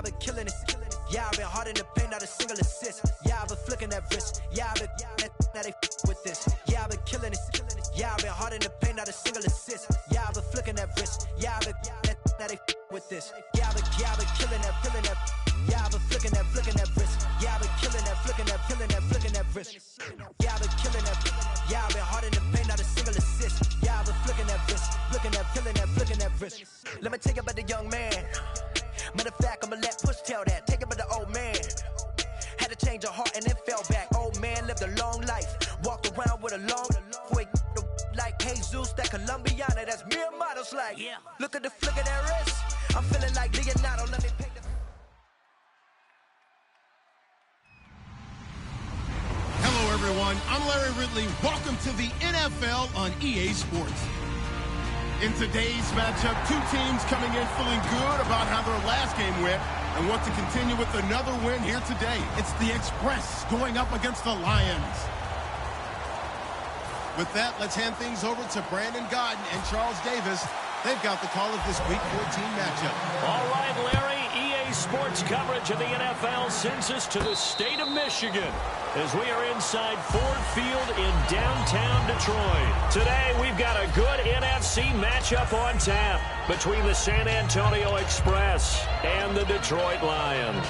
I've been killing it. Yeah, I've been hard in the paint, not a single assist. Yeah, I've been flicking that wrist. Yeah, I've been now they with this. Yeah, I've been killing it. Yeah, I've been hard in the paint, not a single assist. Yeah, I've been flicking that wrist. Yeah, I've been now they with this. Yeah, I've been killing that. Yeah, I've been flicking that wrist. Yeah, I've been killing that, flicking that wrist. Yeah, I've been killing that. Yeah, I've been hard in the paint, not a single assist. Yeah, I've been flicking that wrist, flicking that wrist. Let me tell you about the young man. Matter of fact, I'ma let Push tell that. Take it about the old man. Had to change her heart and then fell back. Old man lived a long life. Walked around with a long way like Jesus, that Colombiana. That's mere models like. Yeah. Look at the flick of that wrist. I'm feeling like Leonardo. Let me paint the. Hello, everyone. I'm Larry Ridley. Welcome to the NFL on EA Sports. In today's matchup, two teams coming in feeling good about how their last game went and want to continue with another win here today. It's the Express going up against the Lions. With that, let's hand things over to Brandon Godden and Charles Davis. They've got the call of this Week 14 matchup. All right, Larry, EA Sports coverage of the NFL sends us to the state of Michigan as we are inside Ford Field in downtown Detroit. Today, we've got a good NFC matchup on tap between the San Antonio Express and the Detroit Lions.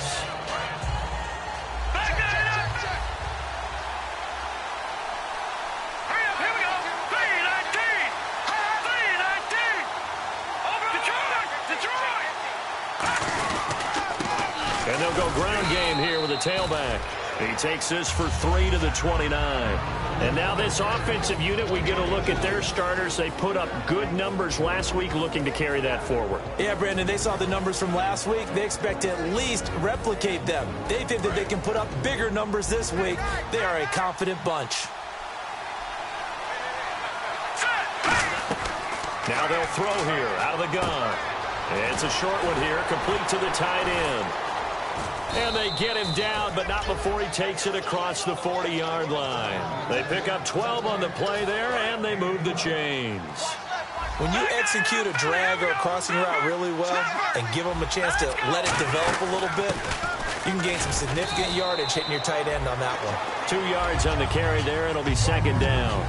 And they'll go ground game here with a tailback. He takes this for 3 to the 29. And now this offensive unit, we get a look at their starters. They put up good numbers last week, looking to carry that forward. Yeah, Brandon, they saw the numbers from last week. They expect to at least replicate them. They think that they can put up bigger numbers this week. They are a confident bunch. Now they'll throw here out of the gun. It's a short one here, complete to the tight end. And they get him down, but not before he takes it across the 40-yard line. They pick up 12 on the play there, and they move the chains. When you execute a drag or a crossing route really well and give them a chance to let it develop a little bit, you can gain some significant yardage hitting your tight end on that one. 2 yards on the carry there. It'll be second down.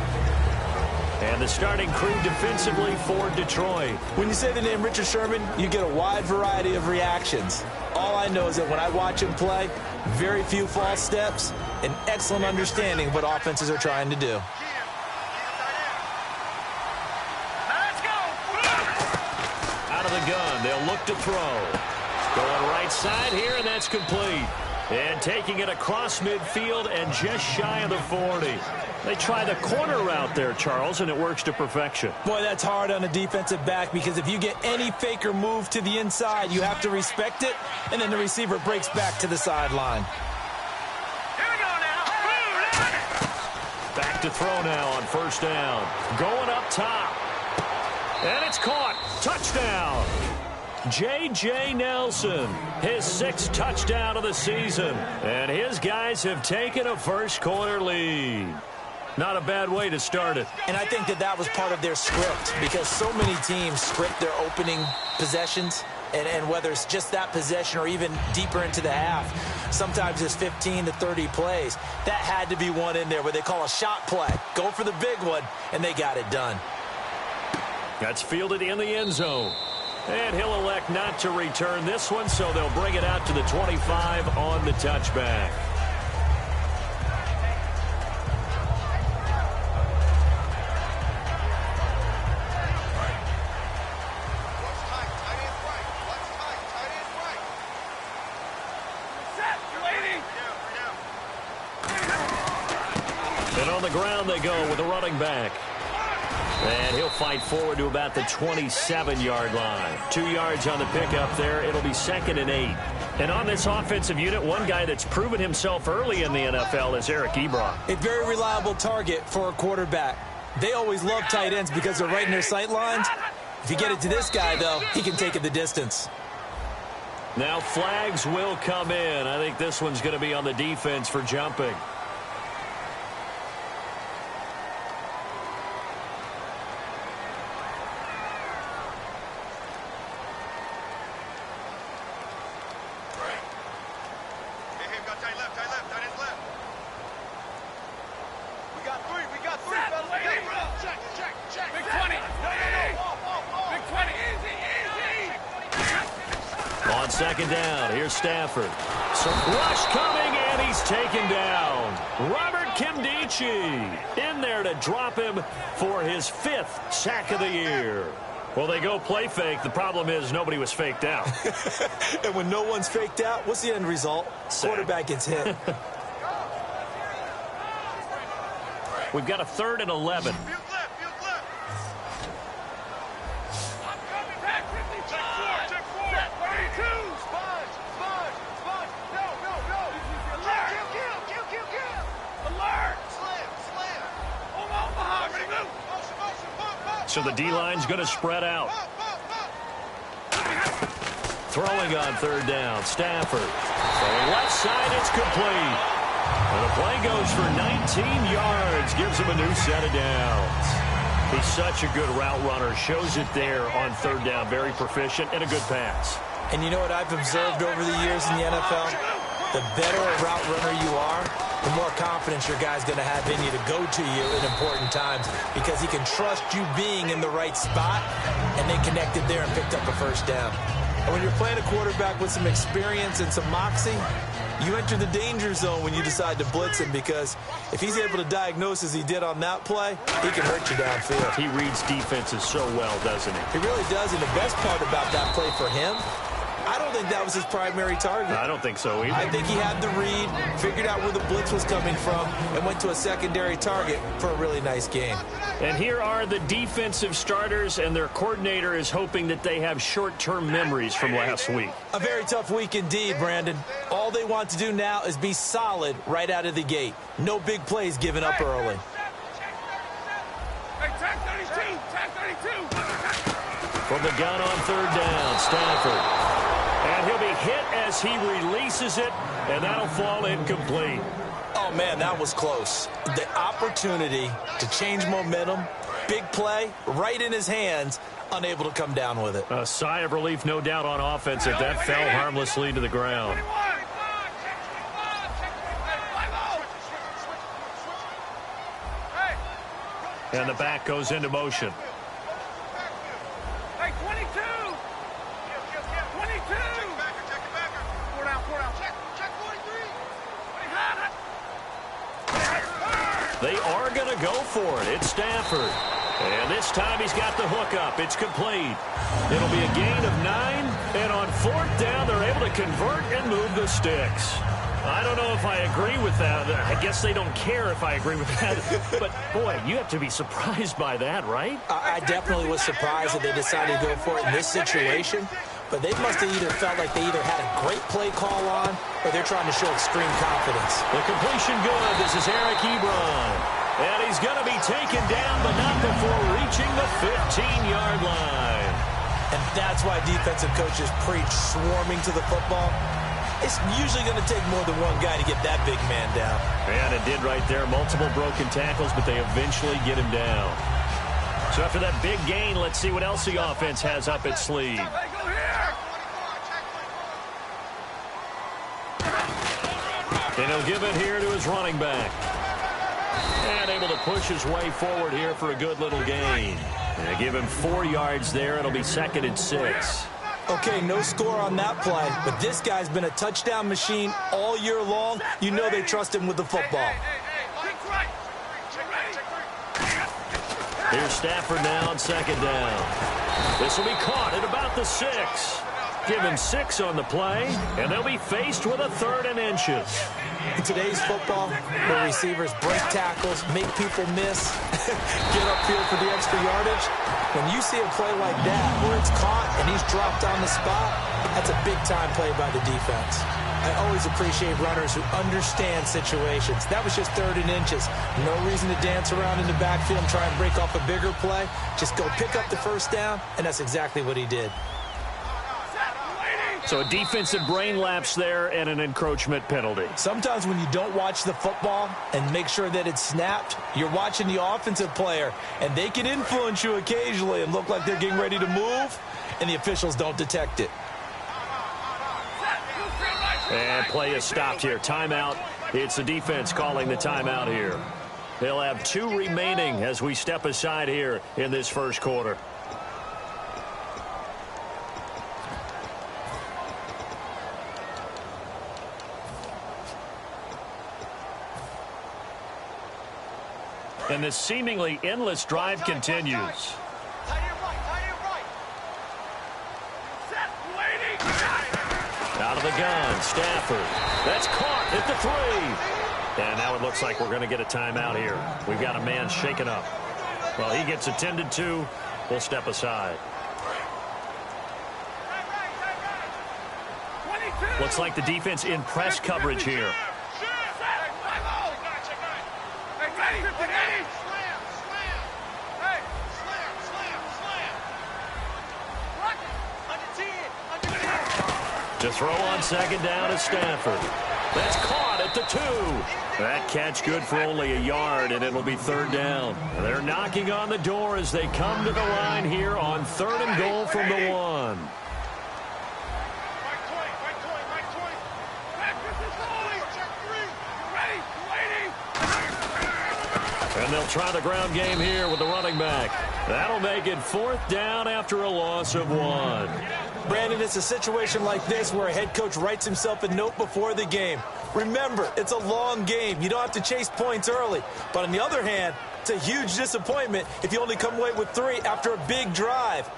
And the starting crew defensively for Detroit. When you say the name Richard Sherman, you get a wide variety of reactions. All I know is that when I watch him play, very few false steps, and excellent understanding of what offenses are trying to do. Out of the gun, they'll look to throw. Going right side here, and that's complete. And taking it across midfield and just shy of the 40. They try the corner route there, Charles, and it works to perfection. Boy, that's hard on a defensive back because if you get any faker move to the inside, you have to respect it, and then the receiver breaks back to the sideline. Here we go now. Back to throw now on first down. Going up top. And it's caught. Touchdown. J.J. Nelson, his 6th touchdown of the season. And his guys have taken a first-quarter lead. Not a bad way to start it. And I think that that was part of their script because so many teams script their opening possessions. And whether it's just that possession or even deeper into the half, sometimes it's 15 to 30 plays. That had to be one in there where they call a shot play. Go for the big one, and they got it done. That's fielded in the end zone. And he'll elect not to return this one, so they'll bring it out to the 25 on the touchback. And on the ground they go with a running back. And he'll fight forward to about the 27-yard line. 2 yards on the pickup there. It'll be 2nd and 8. And on this offensive unit, one guy that's proven himself early in the NFL is Eric Ebron. A very reliable target for a quarterback. They always love tight ends because they're right in their sight lines. If you get it to this guy, though, he can take it the distance. Now flags will come in. I think this one's going to be on the defense for jumping. Big 20. Big 20. On second down, here's Stafford. Some rush coming, and he's taken down. Robert Kimdichie in there to drop him for his 5th sack of the year. Well, they go play fake. The problem is nobody was faked out. And when no one's faked out, what's the end result? Sack. Quarterback gets hit. We've got a 3rd and 11. So the D-line's going to spread out. Throwing on 3rd down, Stafford. Going left side, it's complete. And the play goes for 19 yards. Gives him a new set of downs. He's such a good route runner. Shows it there on 3rd down. Very proficient and a good pass. And you know what I've observed over the years in the NFL? The better a route runner you are, the more confidence your guy's going to have in you to go to you in important times because he can trust you being in the right spot, and they connected there and picked up a 1st down. And when you're playing a quarterback with some experience and some moxie, you enter the danger zone when you decide to blitz him because if he's able to diagnose as he did on that play, he can hurt you downfield. He reads defenses so well, doesn't he? He really does, and the best part about that play for him, I don't think that was his primary target. I don't think so either. I think he had the read, figured out where the blitz was coming from, and went to a secondary target for a really nice game. And here are the defensive starters, and their coordinator is hoping that they have short-term memories from last week. A very tough week indeed, Brandon. All they want to do now is be solid right out of the gate. No big plays given up early. Hey, tag 32, tag 32. From the gun on 3rd down, Stafford. And he'll be hit as he releases it, and that'll fall incomplete. Oh, man, that was close. The opportunity to change momentum, big play, right in his hands, unable to come down with it. A sigh of relief, no doubt, on offense if that fell harmlessly to the ground. And the back goes into motion. Hey, 22. 22. Four down. Check 43. They are going to go for it. It's Stafford. And this time he's got the hook up. It's complete. It'll be a gain of 9. And on 4th down, they're able to convert and move the sticks. I don't know if I agree with that. I guess they don't care if I agree with that. But, boy, you have to be surprised by that, right? I definitely was surprised that they decided to go for it in this situation. But they must have either felt like they either had a great play call on or they're trying to show extreme confidence. The completion good. This is Eric Ebron. And he's going to be taken down, but not before reaching the 15-yard line. And that's why defensive coaches preach swarming to the football. It's usually going to take more than one guy to get that big man down. And it did right there. Multiple broken tackles, but they eventually get him down. So after that big gain, let's see what else the offense has up its sleeve. And he'll give it here to his running back. And able to push his way forward here for a good little gain. And give him 4 yards there. It'll be 2nd and 6. Okay, no score on that play, but this guy's been a touchdown machine all year long. You know they trust him with the football. Here's Stafford now on 2nd down. This will be caught at about the 6. Give him 6 on the play, and they'll be faced with a 3rd and inches. In today's football, where receivers break tackles, make people miss, get upfield for the extra yardage, when you see a play like that where it's caught and he's dropped on the spot, that's a big-time play by the defense. I always appreciate runners who understand situations. That was just 3rd and inches. No reason to dance around in the backfield and try and break off a bigger play. Just go pick up the 1st down, and that's exactly what he did. So a defensive brain lapse there and an encroachment penalty. Sometimes when you don't watch the football and make sure that it's snapped, you're watching the offensive player, and they can influence you occasionally and look like they're getting ready to move, and the officials don't detect it. And play is stopped here. Timeout. It's the defense calling the timeout here. They'll have 2 remaining as we step aside here in this first quarter. And this seemingly endless drive continues. Out of the gun, Stafford. That's caught at the 3. And now it looks like we're going to get a timeout here. We've got a man shaken up. Well, he gets attended to. We'll step aside. Looks like the defense in press coverage here. To throw on second down is Stafford. That's caught at the 2. That catch good for only a yard, and it'll be 3rd down. They're knocking on the door as they come to the line here on 3rd and goal from the 1. And they'll try the ground game here with the running back. That'll make it 4th down after a loss of 1. Brandon, it's a situation like this where a head coach writes himself a note before the game. Remember, it's a long game. You don't have to chase points early. But on the other hand, it's a huge disappointment if you only come away with 3 after a big drive.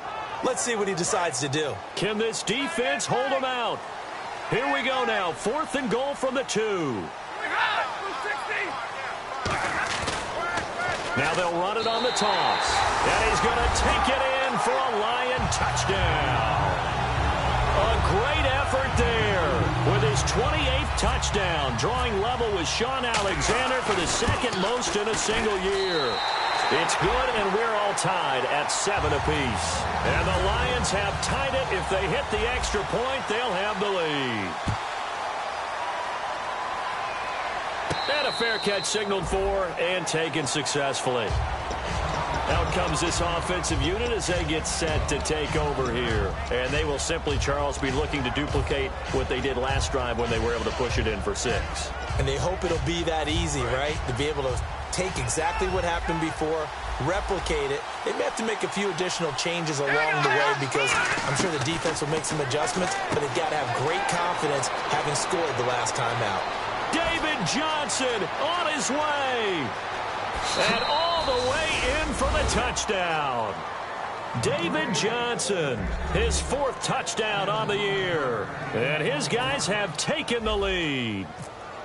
Let's see what he decides to do. Can this defense hold them out? Here we go now. 4th and goal from the 2. Now they'll run it on the toss. And he's going to take it in for a Lion touchdown. A great effort there with his 28th touchdown, drawing level with Sean Alexander for the 2nd most in a single year. It's good, and we're all tied at 7 apiece. And the Lions have tied it. If they hit the extra point, they'll have the lead. And a fair catch signaled for and taken successfully. Out comes this offensive unit as they get set to take over here. And they will simply, Charles, be looking to duplicate what they did last drive when they were able to push it in for 6. And they hope it'll be that easy, right? To be able to take exactly what happened before, replicate it. They may have to make a few additional changes along the way because I'm sure the defense will make some adjustments, but they've got to have great confidence having scored the last time out. David Johnson on his way. And all the way in for the touchdown. David Johnson, his 4th touchdown on the year. And his guys have taken the lead.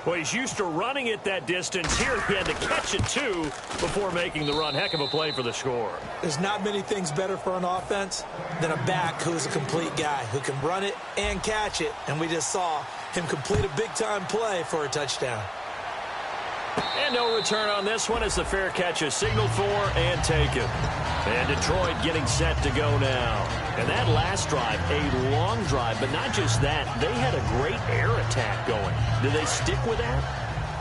Well, he's used to running it that distance. Here he had to catch it, too, before making the run. Heck of a play for the score. There's not many things better for an offense than a back who's a complete guy who can run it and catch it. And we just saw him complete a big-time play for a touchdown. And no return on this one as the fair catch is signaled for and taken. And Detroit getting set to go now. And that last drive, a long drive, but not just that. They had a great air attack going. Do they stick with that?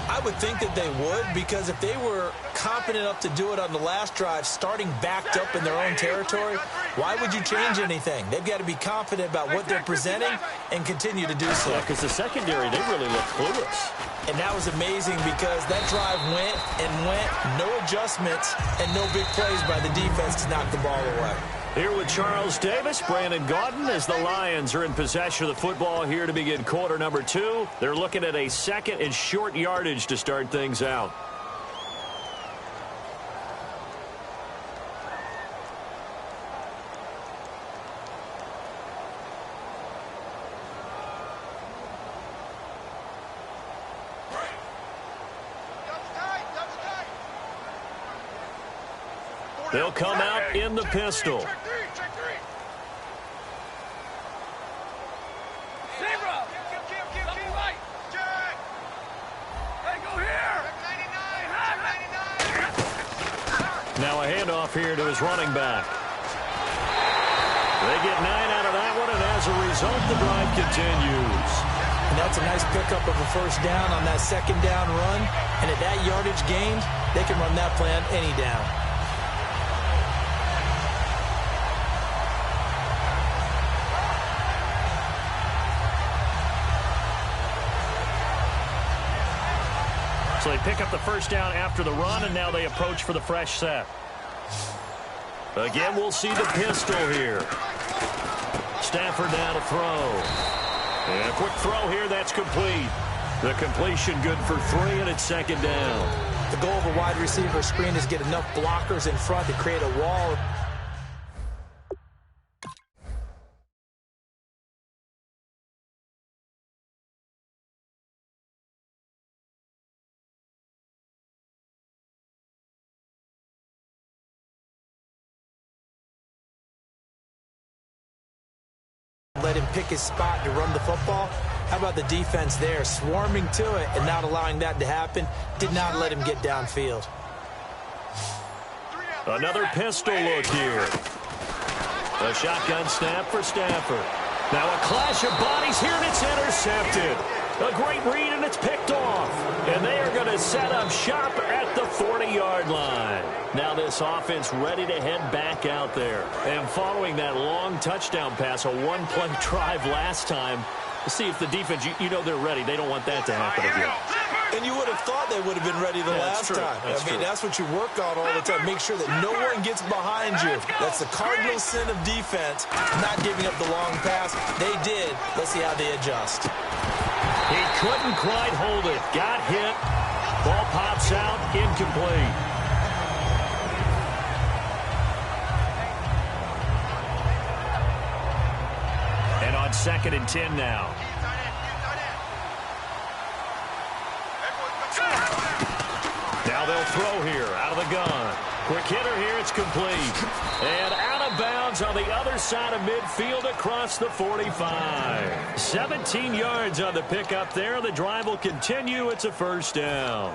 I would think that they would, because if they were confident enough to do it on the last drive, starting backed up in their own territory, why would you change anything? They've got to be confident about what they're presenting and continue to do so. Yeah, because the secondary, they really look clueless. And that was amazing because that drive went and went, no adjustments, and no big plays by the defense to knock the ball away. Here with Charles Davis, Brandon Gaudin, as the Lions are in possession of the football here to begin quarter number 2. They're looking at a 2nd and short yardage to start things out. They'll come out in the pistol. Now a handoff here to his running back. They get 9 out of that one, and as a result, the drive continues. And that's a nice pickup of a 1st down on that 2nd down run. And at that yardage gained, they can run that play on any down. So they pick up the first down after the run, and now they approach for the fresh set. Again, we'll see the pistol here. Stafford now to throw. And a quick throw here, that's complete. The completion good for 3, and it's second down. The goal of a wide receiver screen is get enough blockers in front to create a wall. Let him pick his spot to run the football. How about the defense there, swarming to it and not allowing that to happen? Did not let him get downfield. Another pistol look here. A shotgun snap for Stafford. Now a clash of bodies here, and it's intercepted. A great read, and it's picked off. And they are going to set up shop at the 40-yard line. Now this offense ready to head back out there. And following that long touchdown pass, a one-play drive last time, to see if the defense, you know they're ready. They don't want that to happen again. And you would have thought they would have been ready the last time. That's what you work on all the time. Make sure that no one gets behind you. That's the cardinal sin of defense, not giving up the long pass. They did. Let's see how they adjust. He couldn't quite hold it. Got hit. Ball pops out. Incomplete. And on 2nd and 10 now. Now they'll throw here out of the gun. Quick hitter here. It's complete. And out of bounds on the other side of midfield across the 45. 17 yards on the pickup there. The drive will continue. It's a first down.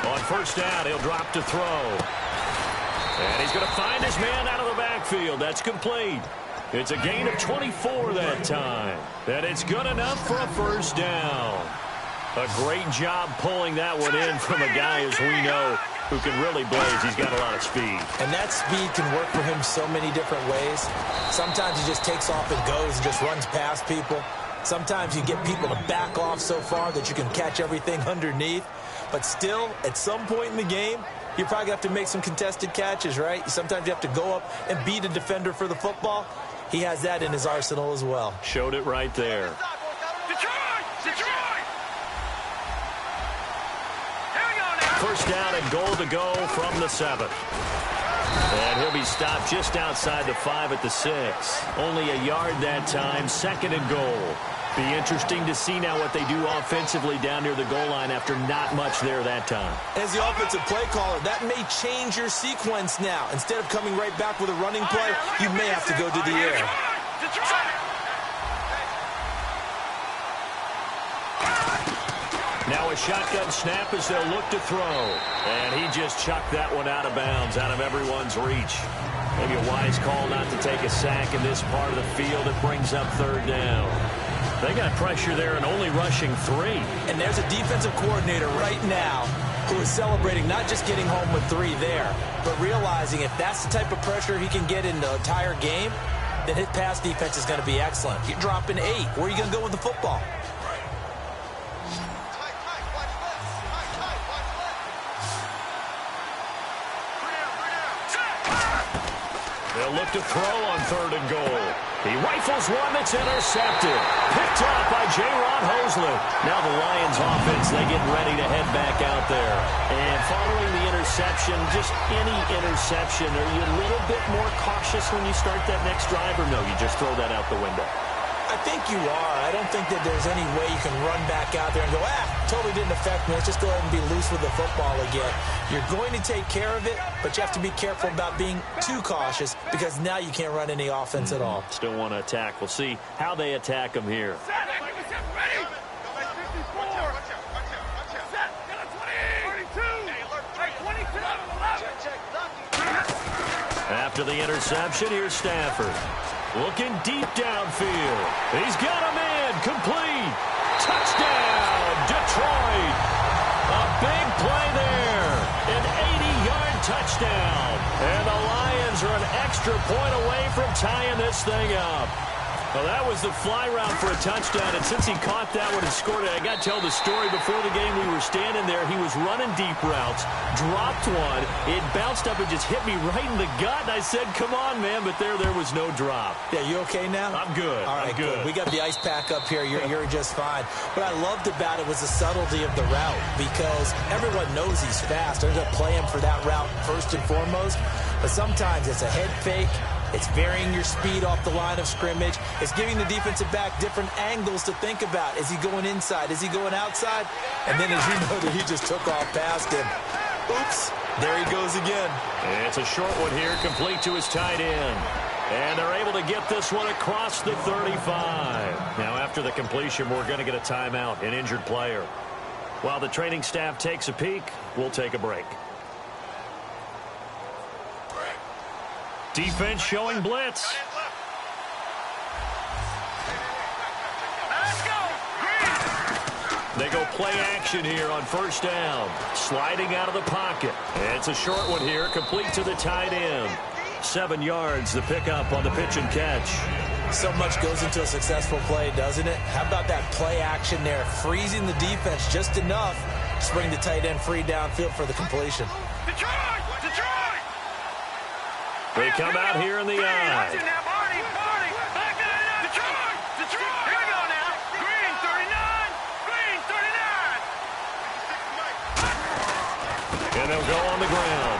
On first down, he'll drop to throw. And he's going to find his man out of the backfield. That's complete. It's a gain of 24 that time. And it's good enough for a first down. A great job pulling that one in from a guy, as we know, who can really blaze. He's got a lot of speed. And that speed can work for him so many different ways. Sometimes he just takes off and goes and just runs past people. Sometimes you get people to back off so far that you can catch everything underneath. But still, at some point in the game, you probably have to make some contested catches, right? Sometimes you have to go up and beat a defender for the football. He has that in his arsenal as well. Showed it right there. First down and goal to go from the 7. And he'll be stopped just outside the 5 at the 6. Only a yard that time. 2nd and goal. Be interesting to see now what they do offensively down near the goal line after not much there that time. As the offensive play caller, that may change your sequence now. Instead of coming right back with a running play, you may have to go to the air. Now a shotgun snap as they'll look to throw. And he just chucked that one out of bounds, out of everyone's reach. Maybe a wise call not to take a sack in this part of the field. It brings up 3rd down. They got pressure there and only rushing 3. And there's a defensive coordinator right now who is celebrating not just getting home with 3 there, but realizing if that's the type of pressure he can get in the entire game, then his pass defense is going to be excellent. You're dropping 8. Where are you going to go with the football? They'll look to throw on 3rd and goal. He rifles one that's intercepted. Picked off by J-Ron Hosley. Now the Lions offense, they get ready to head back out there. And following the interception, just any interception, are you a little bit more cautious when you start that next drive, or no, you just throw that out the window? I think you are. I don't think that there's any way you can run back out there and go, totally didn't affect me. Let's just go ahead and be loose with the football again. You're going to take care of it, but you have to be careful about being too cautious because now you can't run any offense at all. Still want to attack. We'll see how they attack them here. After the interception, here's Stafford. Looking deep downfield. He's got him in. Complete. Touchdown, Detroit. A big play there. An 80-yard touchdown. And the Lions are an extra extra point away from tying this thing up. Well, that was the fly route for a touchdown, and since he caught that one and scored it, I got to tell the story. Before the game, we were standing there. He was running deep routes, dropped one. It bounced up and just hit me right in the gut, and I said, come on, man, but there was no drop. Yeah, you okay now? I'm good. All right, I'm good. We got the ice pack up here. You're just fine. What I loved about it was the subtlety of the route, because everyone knows he's fast. They're going to play him for that route first and foremost, but sometimes it's a head fake. It's varying your speed off the line of scrimmage. It's giving the defensive back different angles to think about. Is he going inside? Is he going outside? And then, as you know, that he just took off past him. Oops. There he goes again. It's a short one here, complete to his tight end. And they're able to get this one across the 35. Now, after the completion, we're going to get a timeout, an injured player. While the training staff takes a peek, we'll take a break. Defense showing blitz. They go play action here on first down. Sliding out of the pocket. It's a short one here, complete to the tight end. 7 yards, the pickup on the pitch and catch. So much goes into a successful play, doesn't it? How about that play action there, freezing the defense just enough to bring the tight end free downfield for the completion. Detroit! They come out here in the eye. Detroit! Here we go now. Green 39. And they'll go on the ground.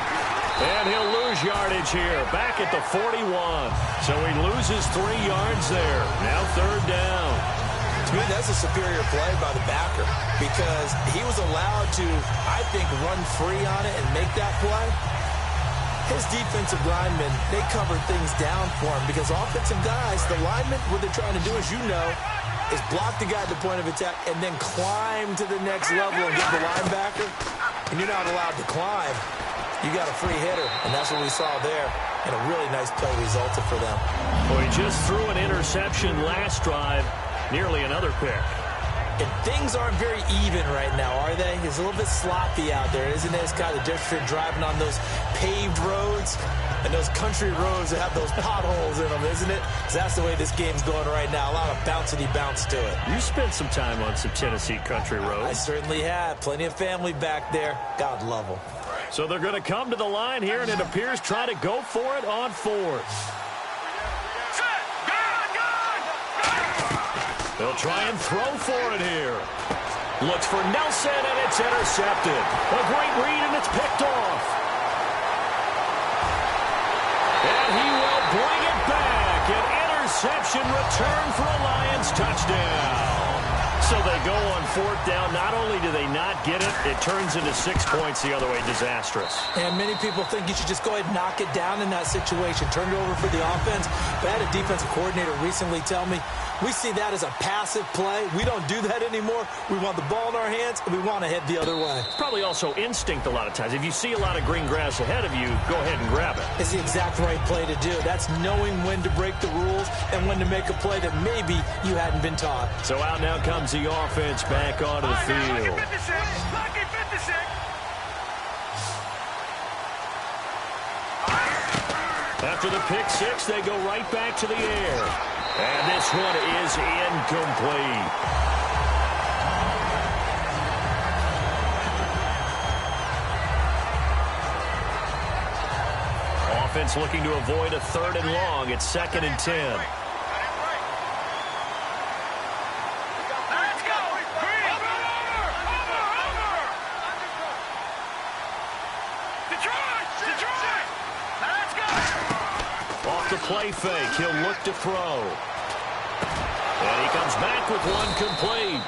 And he'll lose yardage here. Back at the 41. So he loses 3 yards there. Now third down. To me, that's a superior play by the backer, because he was allowed to, I think, run free on it and make that play. His defensive linemen, they covered things down for him, because offensive guys, the linemen, what they're trying to do, as you know, is block the guy at the point of attack and then climb to the next level and get the linebacker. And you're not allowed to climb. You got a free hitter, and that's what we saw there. And a really nice play resulted for them. Well, he just threw an interception last drive, nearly another pick. And things aren't very even right now, are they? It's a little bit sloppy out there, isn't it? It's kind of different driving on those paved roads and those country roads that have those potholes in them, isn't it? Because that's the way this game's going right now. A lot of bouncy bounce to it. You spent some time on some Tennessee country roads. I certainly have. Plenty of family back there. God love them. So they're going to come to the line here, and it appears try to go for it on fourth. They'll try and throw for it here. Looks for Nelson, and it's intercepted. A great read, and it's picked off. And he will bring it back. An interception return for a Lions touchdown. So they go on fourth down. Not only do they not get it, it turns into 6 points the other way. Disastrous. And many people think you should just go ahead and knock it down in that situation. Turn it over for the offense. But I had a defensive coordinator recently tell me, we see that as a passive play. We don't do that anymore. We want the ball in our hands, and we want to head the other way. It's probably also instinct a lot of times. If you see a lot of green grass ahead of you, go ahead and grab it. It's the exact right play to do. That's knowing when to break the rules and when to make a play that maybe you hadn't been taught. So out now comes the offense back onto the field. Lucky 56. After the pick six, they go right back to the air. And this one is incomplete. Offense looking to avoid a 3rd and long. It's 2nd and 10. Let's go. Green. Over. Detroit. Let's go. Off the play fake, he'll look to throw. And he comes back with one complete.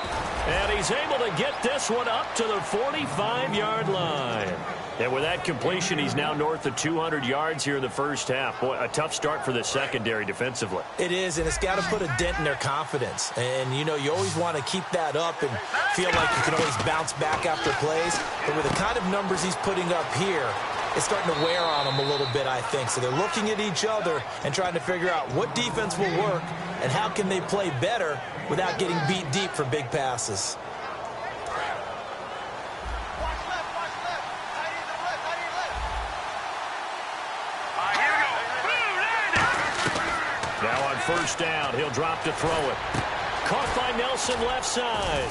And he's able to get this one up to the 45-yard line. And with that completion, he's now north of 200 yards here in the first half. Boy, a tough start for the secondary defensively. It is, and it's got to put a dent in their confidence. And, you know, you always want to keep that up and feel like you can always bounce back after plays. But with the kind of numbers he's putting up here, it's starting to wear on them a little bit, I think. So they're looking at each other and trying to figure out what defense will work and how can they play better without getting beat deep for big passes. Here we go. Blue, first down. He'll drop to throw it. Caught by Nelson left side.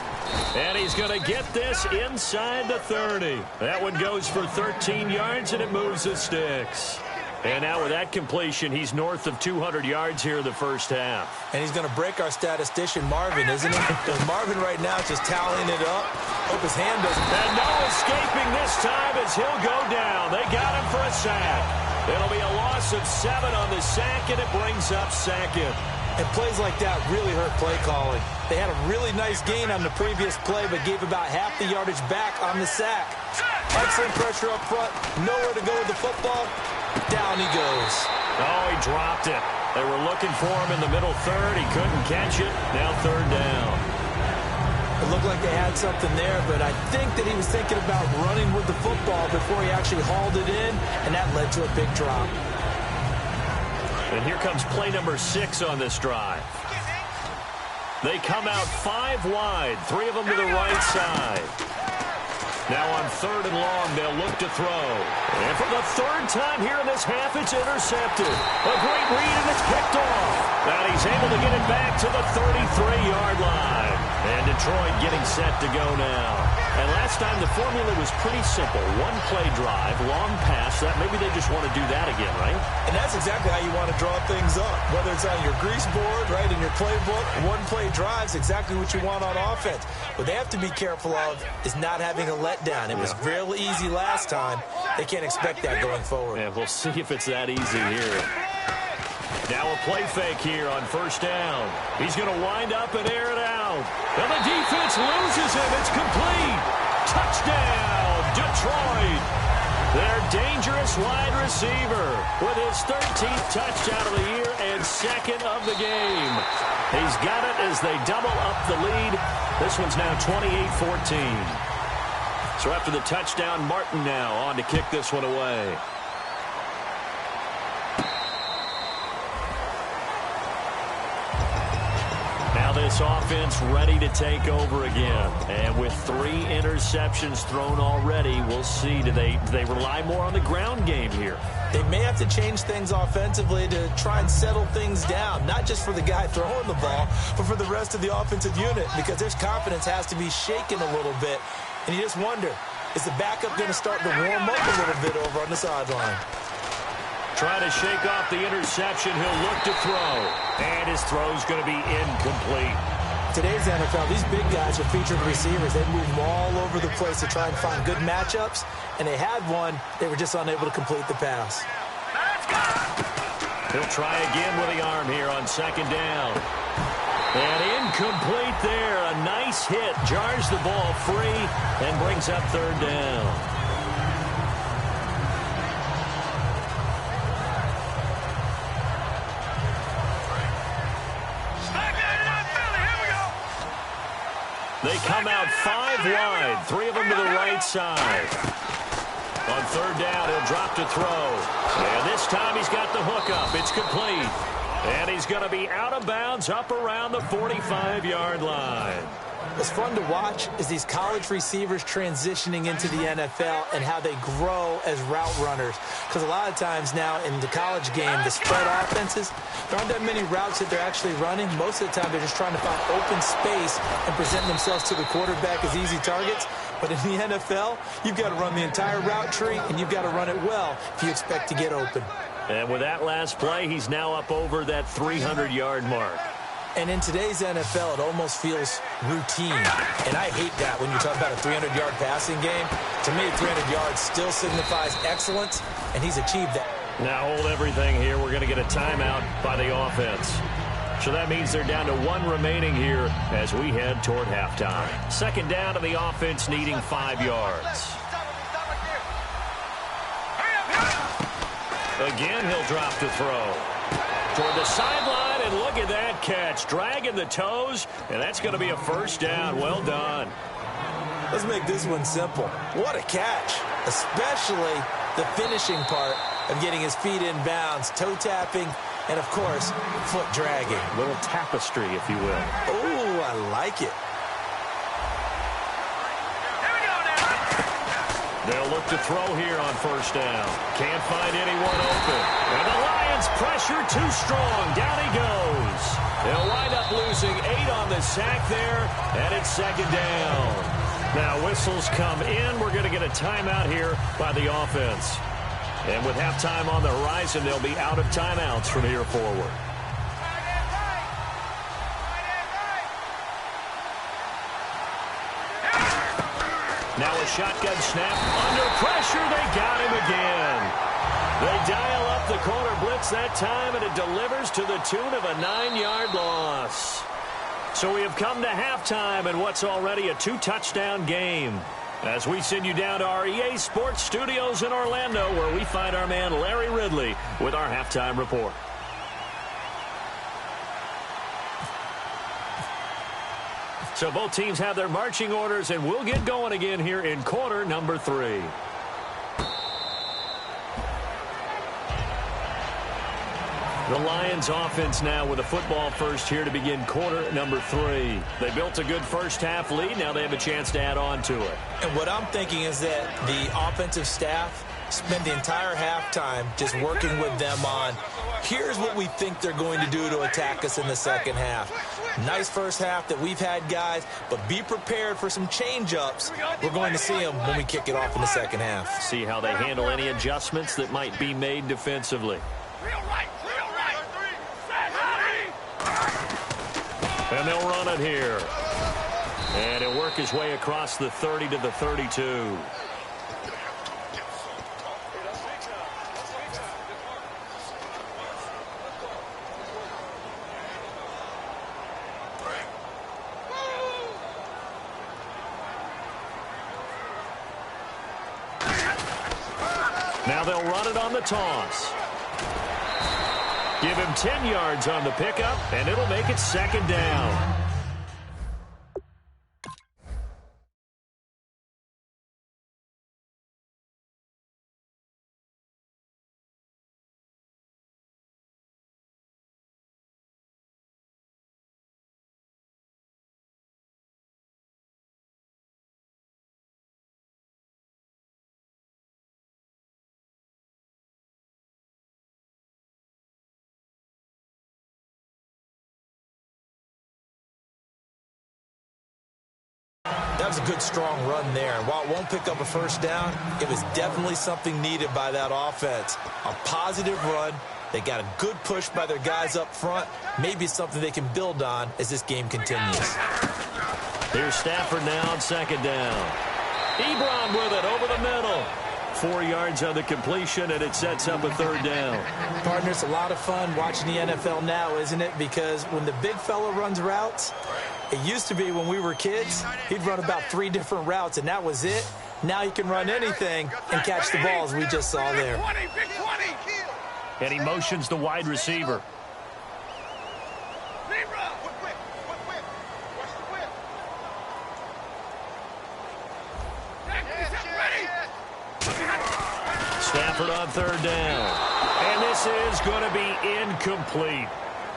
And he's going to get this inside the 30. That one goes for 13 yards, and it moves the sticks. And now with that completion, he's north of 200 yards here in the first half. And he's going to break our statistician, Marvin, isn't he? Because Marvin right now is just tallying it up. Hope his hand doesn't. And no escaping this time as he'll go down. They got him for a sack. It'll be a loss of 7 on the sack, and it brings up second. And plays like that really hurt play calling. They had a really nice gain on the previous play, but gave about half the yardage back on the sack. Excellent pressure up front. Nowhere to go with the football. Down he goes. Oh, he dropped it. They were looking for him in the middle third. He couldn't catch it. Now third down. It looked like they had something there, but I think that he was thinking about running with the football before he actually hauled it in, and that led to a big drop. And here comes play number 6 on this drive. They come out 5 wide, 3 of them to the right side. Now on third and long, they'll look to throw. And for the third time here in this half, it's intercepted. A great read, and it's picked off. Now he's able to get it back to the 33-yard line. And Detroit getting set to go now. And last time, the formula was pretty simple. One play drive, long pass. That maybe they just want to do that again, right? And that's exactly how you want to draw things up. Whether it's on your grease board, right, in your playbook, one play drive's exactly what you want on offense. What they have to be careful of is not having a letdown. It was real easy last time. They can't expect that going forward. Yeah, we'll see if it's that easy here. Now a play fake here on first down. He's going to wind up and air it out. And the defense loses him. It's complete. Touchdown, Detroit. Their dangerous wide receiver with his 13th touchdown of the year and 2nd of the game. He's got it as they double up the lead. This one's now 28-14. So after the touchdown, Martin now on to kick this one away. This offense ready to take over again. And with 3 interceptions thrown already, we'll see. Do they rely more on the ground game here? They may have to change things offensively to try and settle things down, not just for the guy throwing the ball, but for the rest of the offensive unit, because their confidence has to be shaken a little bit. And you just wonder, is the backup going to start to warm up a little bit over on the sideline? Trying to shake off the interception. He'll look to throw. And his throw's going to be incomplete. Today's NFL, these big guys are featured receivers. They move them all over the place to try and find good matchups. And they had one. They were just unable to complete the pass. He'll try again with the arm here on second down. And incomplete there. A nice hit. Jars the ball free and brings up third down. They come out 5 wide, 3 of them to the right side. On third down, he'll drop to throw. And this time he's got the hook up. It's complete. And he's going to be out of bounds up around the 45-yard line. What's fun to watch is these college receivers transitioning into the NFL and how they grow as route runners. Because a lot of times now in the college game, the spread offenses, there aren't that many routes that they're actually running. Most of the time, they're just trying to find open space and present themselves to the quarterback as easy targets. But in the NFL, you've got to run the entire route tree, and you've got to run it well if you expect to get open. And with that last play, he's now up over that 300-yard mark. And in today's NFL, it almost feels routine. And I hate that when you talk about a 300-yard passing game. To me, 300 yards still signifies excellence, and he's achieved that. Now hold everything here. We're going to get a timeout by the offense. So that means they're down to 1 remaining here as we head toward halftime. Second down to the offense needing 5 yards. Again, he'll drop to throw. Toward the sideline, and look at that catch. Dragging the toes, and that's going to be a first down. Well done. Let's make this one simple. What a catch, especially the finishing part of getting his feet in bounds, toe tapping, and, of course, foot dragging. A little tapestry, if you will. Oh, I like it. They'll look to throw here on first down. Can't find anyone open. And the Lions pressure too strong. Down he goes. They'll wind up losing 8 on the sack there, and it's second down. Now whistles come in. We're going to get a timeout here by the offense. And with halftime on the horizon, they'll be out of timeouts from here forward. Now a shotgun snap. Under pressure, they got him again. They dial up the corner blitz that time, and it delivers to the tune of a 9-yard loss. So we have come to halftime in what's already a 2-touchdown game. As we send you down to our EA Sports Studios in Orlando, where we find our man Larry Ridley with our halftime report. So both teams have their marching orders, and we'll get going again here in quarter number 3. The Lions offense now with a football first here to begin quarter number 3. They built a good first-half lead. Now they have a chance to add on to it. And what I'm thinking is that the offensive staff spent the entire halftime just working with them on, here's what we think they're going to do to attack us in the second half. Nice first half that we've had, guys, but be prepared for some change-ups. We're going to see them when we kick it off in the second half. See how they handle any adjustments that might be made defensively. And they'll run it here. And he'll work his way across the 30 to the 32. Now they'll run it on the toss. Give him 10 yards on the pickup, and it'll make it second down. That was a good, strong run there. And while it won't pick up a first down, it was definitely something needed by that offense. A positive run. They got a good push by their guys up front. Maybe something they can build on as this game continues. Here's Stafford now on second down. Ebron with it over the middle. 4 yards on the completion, and it sets up a third down. Partner, it's a lot of fun watching the NFL now, isn't it? Because when the big fella runs routes, it used to be when we were kids, he'd run about 3 different routes, and that was it. Now he can run anything and catch the balls we just saw there. And he motions the wide receiver. Stafford on third down. And this is going to be incomplete.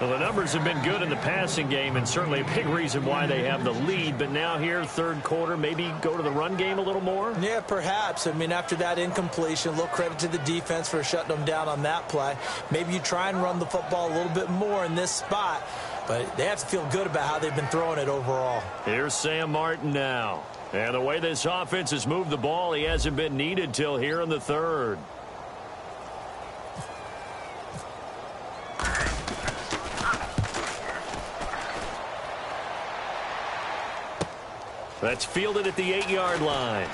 Well, the numbers have been good in the passing game, and certainly a big reason why they have the lead. But now here, third quarter, maybe go to the run game a little more? Yeah, perhaps. I mean, after that incompletion, a little credit to the defense for shutting them down on that play. Maybe you try and run the football a little bit more in this spot. But they have to feel good about how they've been throwing it overall. Here's Sam Martin now. And the way this offense has moved the ball, he hasn't been needed till here in the third. That's fielded at the 8-yard line.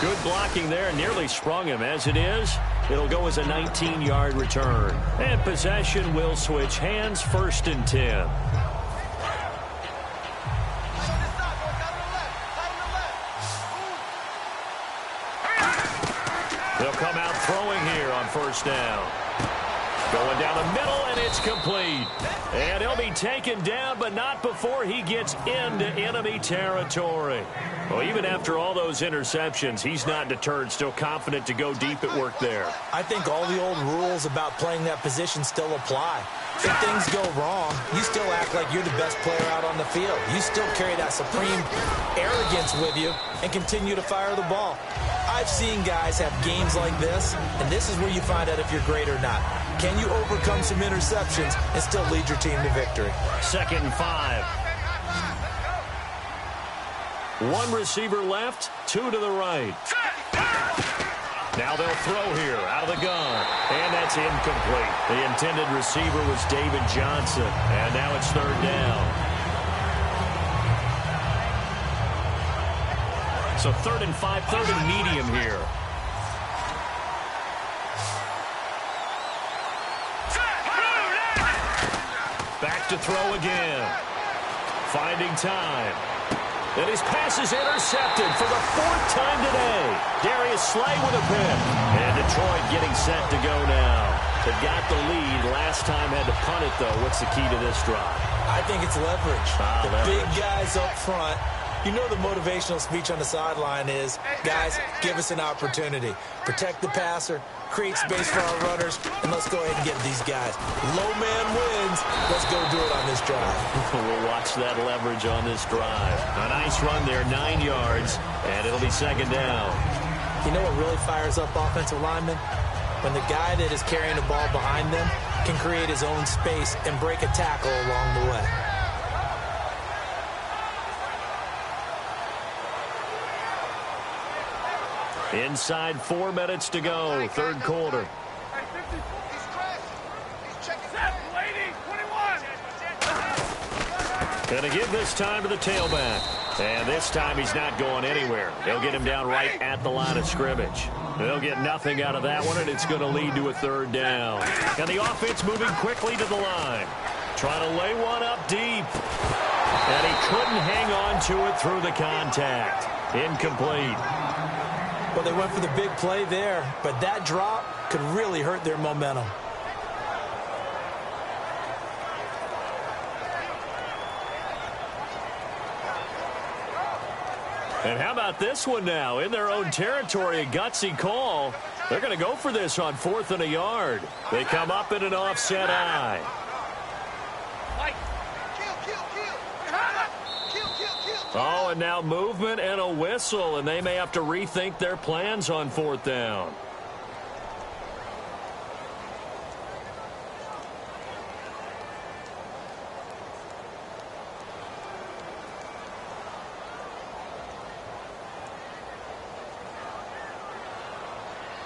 Good blocking there. Nearly sprung him. As it is, it'll go as a 19-yard return. And possession will switch hands, 1st and 10. They'll come out throwing here on first down. Going down the middle, and it's complete. And he'll be taken down, but not before he gets into enemy territory. Well, even after all those interceptions, he's not deterred, still confident to go deep at work there. I think all the old rules about playing that position still apply. If things go wrong, you still act like you're the best player out on the field. You still carry that supreme arrogance with you and continue to fire the ball. I've seen guys have games like this, and this is where you find out if you're great or not. Can you overcome some interceptions and still lead your team to victory? 2nd and 5. One receiver left, 2 to the right. Now they'll throw here out of the gun, and that's incomplete. The intended receiver was David Johnson, and now it's 3rd down. So 3rd and 5, 3rd and medium here. Back to throw again. Finding time. And his pass is intercepted for the 4th time today. Darius Slay with a pick. And Detroit getting set to go now. They got the lead. Last time had to punt it, though. What's the key to this drive? I think it's leverage. Leverage. Big guys up front. You know the motivational speech on the sideline is, guys, give us an opportunity. Protect the passer, create space for our runners, and let's go ahead and get these guys. Low man wins. Let's go do it on this drive. We'll watch that leverage on this drive. A nice run there, 9 yards, and it'll be 2nd down. You know what really fires up offensive linemen? When the guy that is carrying the ball behind them can create his own space and break a tackle along the way. Inside 4 minutes to go, 3rd quarter. Going to give this time to the tailback. And this time he's not going anywhere. They'll get him down right at the line of scrimmage. They'll get nothing out of that one, and it's going to lead to a 3rd down. And the offense moving quickly to the line. Trying to lay one up deep. And he couldn't hang on to it through the contact. Incomplete. Well, they went for the big play there, but that drop could really hurt their momentum. And how about this one now? In their own territory, a gutsy call. They're going to go for this on 4th and a yard. They come up in an offset eye. Oh, and now movement and a whistle, and they may have to rethink their plans on 4th down.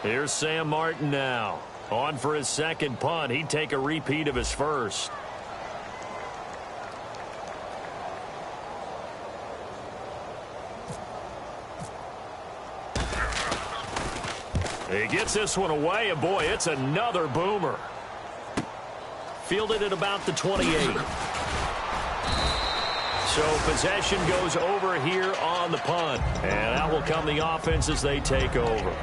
Here's Sam Martin now. On for his 2nd punt. He'd take a repeat of his first. He gets this one away, and boy, it's another boomer. Fielded at about the 28. So possession goes over here on the punt. And out will come the offense as they take over.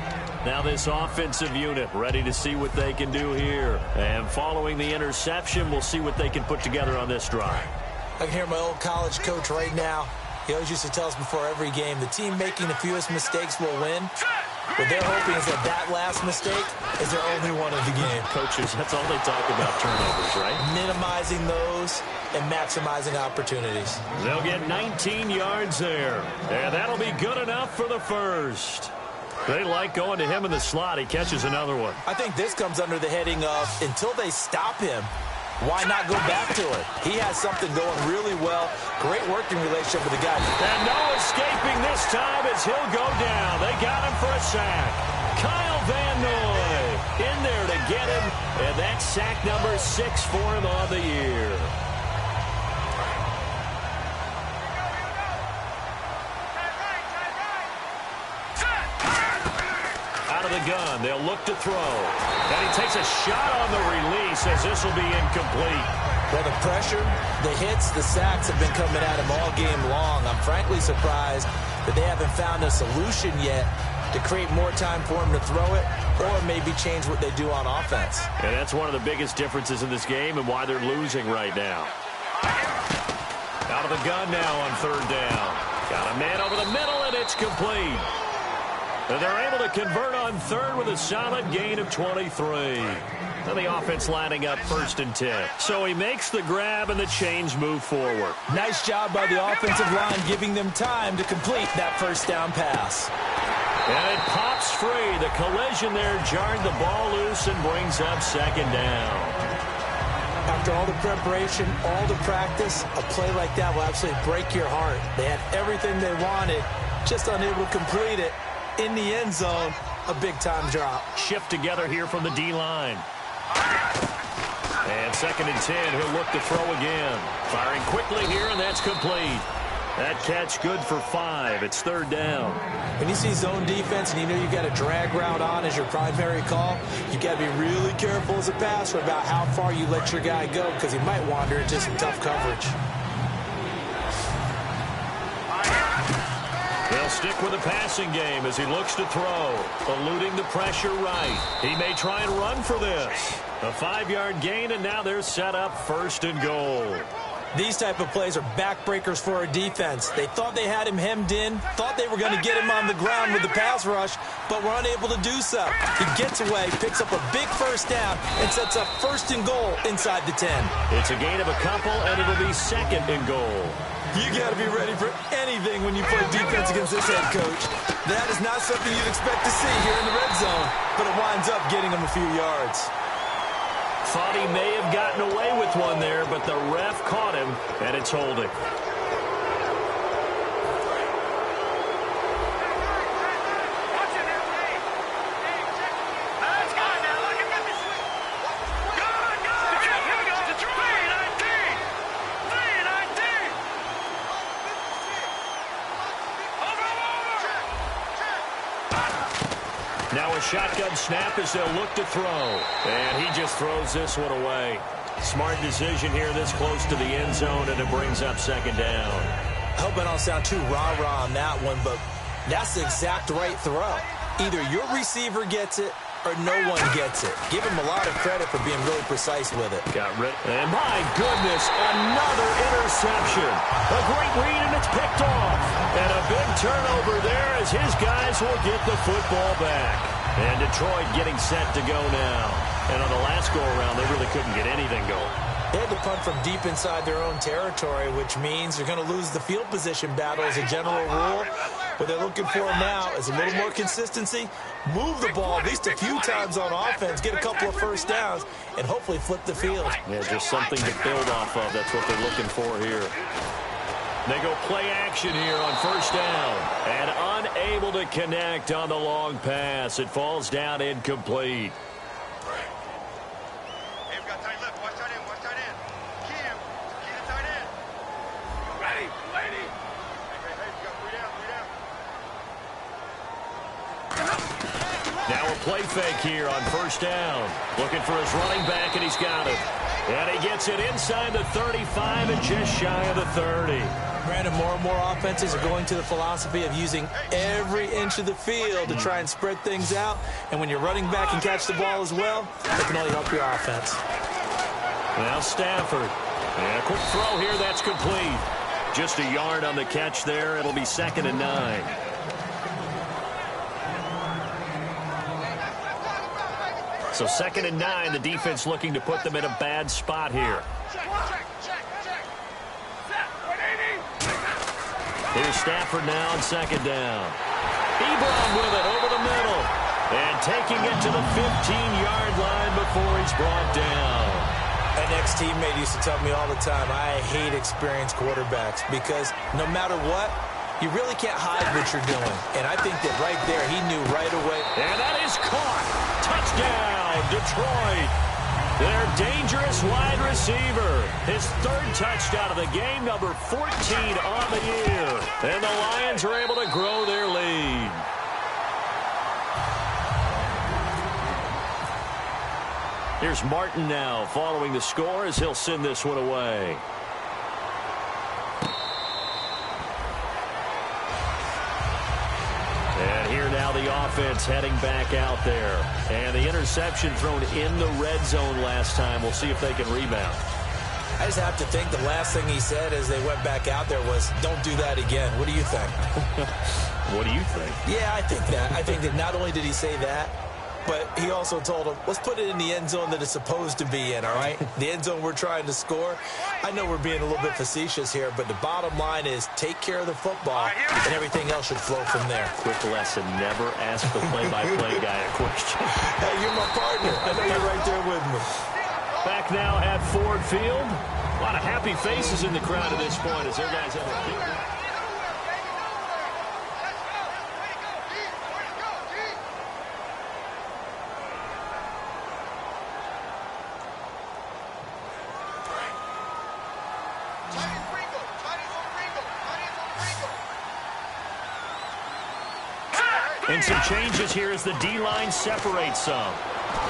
Now this offensive unit ready to see what they can do here. And following the interception, we'll see what they can put together on this drive. I can hear my old college coach right now. He always used to tell us before every game, the team making the fewest mistakes will win. What they're hoping is that last mistake is their only one of the game. Coaches, that's all they talk about, turnovers, right? Minimizing those and maximizing opportunities. They'll get 19 yards there. And that'll be good enough for the first. They like going to him in the slot. He catches another one. I think this comes under the heading of until they stop him, why not go back to it? He has something going really well. Great working relationship with the guy. And no escaping this time as he'll go down. They got him for a sack. Kyle Van Noy in there to get him. And that's sack number 6 for him on the year. Out of the gun, they'll look to throw. And he takes a shot on the release as this will be incomplete. Well, the pressure, the hits, the sacks have been coming at him all game long. I'm frankly surprised that they haven't found a solution yet to create more time for him to throw it or maybe change what they do on offense. And that's one of the biggest differences in this game and why they're losing right now. Out of the gun now on third down. Got a man over the middle, and it's complete. And they're able to convert on third with a solid gain of 23. And the offense lining up 1st and 10. So he makes the grab, and the chains move forward. Nice job by the offensive line giving them time to complete that first down pass. And it pops free. The collision there jarred the ball loose and brings up 2nd down. After all the preparation, all the practice, a play like that will absolutely break your heart. They had everything they wanted, just unable to complete it. In the end zone, a big-time drop. Shift together here from the D-line. And 2nd and 10, he'll look to throw again. Firing quickly here, and that's complete. That catch good for 5. It's 3rd down. When you see zone defense and you know you've got a drag route on as your primary call, you've got to be really careful as a passer about how far you let your guy go because he might wander into some tough coverage. They'll stick with the passing game as he looks to throw, eluding the pressure right. He may try and run for this. A 5-yard gain, and now they're set up 1st and goal. These type of plays are backbreakers for our defense. They thought they had him hemmed in, thought they were going to get him on the ground with the pass rush, but were unable to do so. He gets away, picks up a big first down, and sets up 1st and goal inside the 10. It's a gain of a couple, and it'll be 2nd and goal. You got to be ready for anything when you play defense against this head coach. That is not something you'd expect to see here in the red zone, but it winds up getting him a few yards. Thought he may have gotten away with one there, but the ref caught him, and it's holding. Now a shotgun snap as they'll look to throw. And he just throws this one away. Smart decision here this close to the end zone, and it brings up 2nd down. I hope I don't sound too rah-rah on that one, but that's the exact right throw. Either your receiver gets it or no one gets it. Give him a lot of credit for being really precise with it. Got rid. And my goodness, another interception. A great read, and it's picked off. And a big turnover there as his guys will get the football back. And Detroit getting set to go now. And on the last go-around, they really couldn't get anything going. They had to punt from deep inside their own territory, which means they're going to lose the field position battle as a general rule. What they're looking for now is a little more consistency, move the ball at least a few times on offense, get a couple of first downs, and hopefully flip the field. Yeah, just something to build off of. That's what they're looking for here. They go play action here on 1st down. And unable to connect on the long pass. It falls down incomplete. Now a play fake here on 1st down. Looking for his running back, and he's got it. And he gets it inside the 35 and just shy of the 30. Brandon, more and more offenses are going to the philosophy of using every inch of the field to try and spread things out. And when your running back can catch the ball as well, that can only help your offense. Now Stafford. And a quick throw here, that's complete. Just a yard on the catch there. It'll be 2nd and 9. So 2nd and 9, the defense looking to put them in a bad spot here. Here's Stafford now on 2nd down. Ebron with it over the middle. And taking it to the 15-yard line before he's brought down. An ex-teammate used to tell me all the time, I hate experienced quarterbacks because no matter what, you really can't hide what you're doing. And I think that right there, he knew right away. And that is caught. Touchdown, Detroit. Their dangerous wide receiver. His 3rd touchdown of the game, number 14 on the year. And the Lions are able to grow their lead. Here's Martin now following the score as he'll send this one away. And here now the the offense heading back out there. And the interception thrown in the red zone last time. We'll see if they can rebound. I just have to think the last thing he said as they went back out there was, don't do that again. What do you think? What do you think? Yeah, I think that. I think that not only did he say that, but he also told him, let's put it in the end zone that it's supposed to be in, all right? The end zone we're trying to score. I know we're being a little bit facetious here, but the bottom line is take care of the football, and everything else should flow from there. Quick lesson, never ask the play-by-play guy a question. Hey, you're my partner. I know you're right there with me. Back now at Ford Field. A lot of happy faces in the crowd at this point as their guys have a big... And some changes here as the D-line separates some.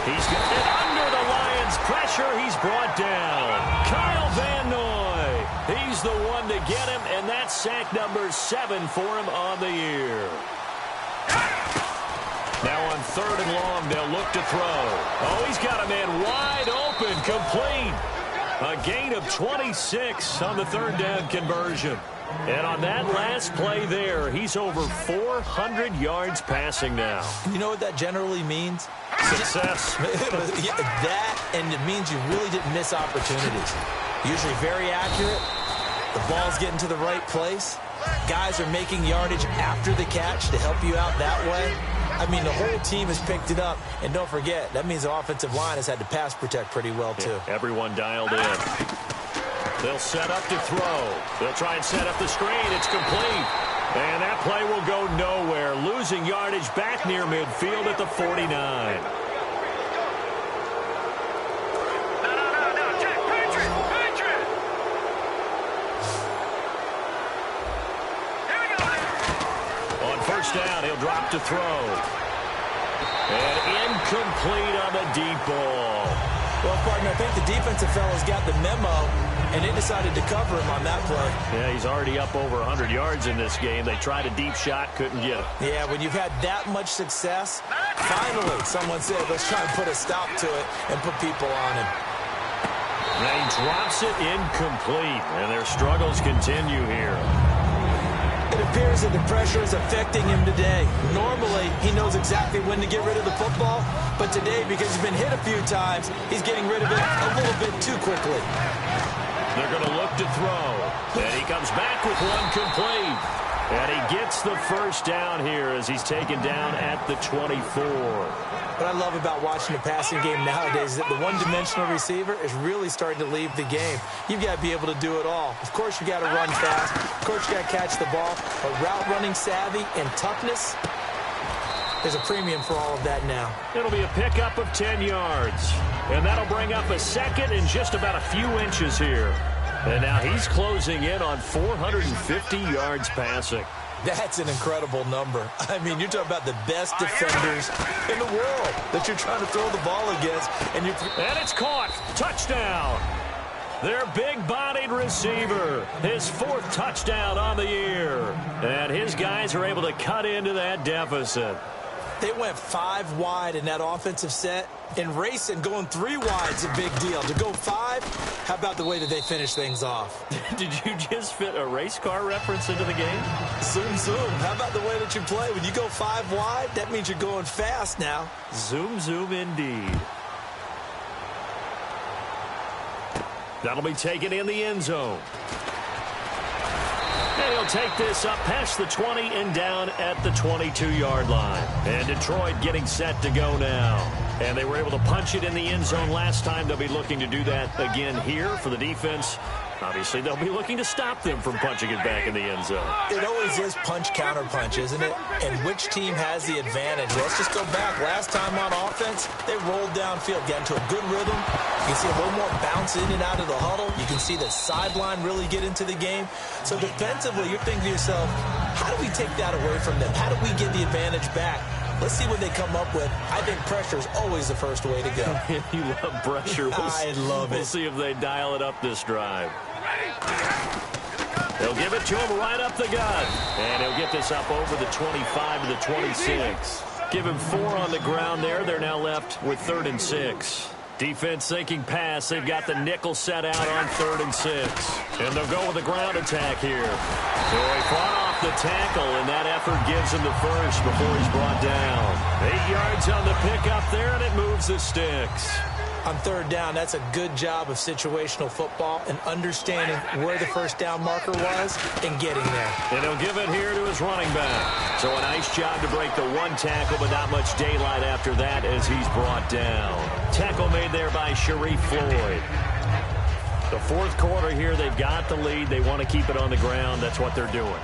He's got it under the Lions' pressure. He's brought down. Kyle Van Noy. He's the one to get him, and that's sack number 7 for him on the year. Now on 3rd and long, they'll look to throw. Oh, he's got a man wide open, complete. A gain of 26 on the 3rd down conversion. And on that last play there, he's over 400 yards passing now. You know what that generally means? Success. Yeah, that, and it means you really didn't miss opportunities. Usually very accurate. The ball's getting to the right place. Guys are making yardage after the catch to help you out that way. I mean, the whole team has picked it up. And don't forget, that means the offensive line has had to pass protect pretty well, too. Yeah, everyone dialed in. They'll set up to throw. They'll try and set up the screen. It's complete. And that play will go nowhere. Losing yardage back near midfield at the 49. On 1st down, he'll drop to throw. And incomplete on the deep ball. Well, partner, I think the defensive fellas got the memo, and they decided to cover him on that play. Yeah, he's already up over 100 yards in this game. They tried a deep shot, couldn't get it. Yeah, when you've had that much success, finally someone said, let's try and put a stop to it and put people on him. Now he drops it incomplete, and their struggles continue here. It appears that the pressure is affecting him today. Normally, he knows exactly when to get rid of the football, but today, because he's been hit a few times, he's getting rid of it a little bit too quickly. They're going to look to throw, and he comes back with one complete. And he gets the 1st down here as he's taken down at the 24. What I love about watching the passing game nowadays is that the one-dimensional receiver is really starting to leave the game. You've got to be able to do it all. Of course, you got to run fast. Of course, you got to catch the ball. But route running savvy and toughness, there's a premium for all of that now. It'll be a pickup of 10 yards. And that'll bring up a 2nd and just about a few inches here. And now he's closing in on 450 yards passing. That's an incredible number. I mean, you're talking about the best defenders in the world that you're trying to throw the ball against. And it's caught. Touchdown. Their big-bodied receiver. His 4th touchdown on the year. And his guys are able to cut into that deficit. They went 5 wide in that offensive set. And racing, going 3 wide is a big deal. To go 5, how about the way that they finish things off? Did you just fit a race car reference into the game? Zoom, zoom. How about the way that you play? When you go 5 wide, that means you're going fast now. Zoom, zoom indeed. That'll be taken in the end zone. And he'll take this up past the 20 and down at the 22-yard line. And Detroit getting set to go now. And they were able to punch it in the end zone last time. They'll be looking to do that again here for the defense. Obviously, they'll be looking to stop them from punching it back in the end zone. It always is punch-counter-punch, isn't it? And which team has the advantage? Let's just go back. Last time on offense, they rolled downfield, got into a good rhythm. You can see a little more bounce in and out of the huddle. You can see the sideline really get into the game. So defensively, you're thinking to yourself, how do we take that away from them? How do we get the advantage back? Let's see what they come up with. I think pressure is always the first way to go. You love pressure. I love it. We'll see if they dial it up this drive. They'll give it to him right up the gut. And he'll get this up over the 25 to the 26. Give him 4 on the ground there. They're now left with 3rd and 6. Defense thinking pass. They've got the nickel set out on 3rd and 6. And they'll go with a ground attack here. So he fought off the tackle, and that effort gives him the first before he's brought down. 8 yards on the pickup there, and it moves the sticks. On 3rd down, that's a good job of situational football and understanding where the first down marker was and getting there. And he'll give it here to his running back. So a nice job to break the 1 tackle, but not much daylight after that as he's brought down. Tackle made there by Sharif Floyd. The 4th quarter here, they've got the lead. They want to keep it on the ground. That's what they're doing.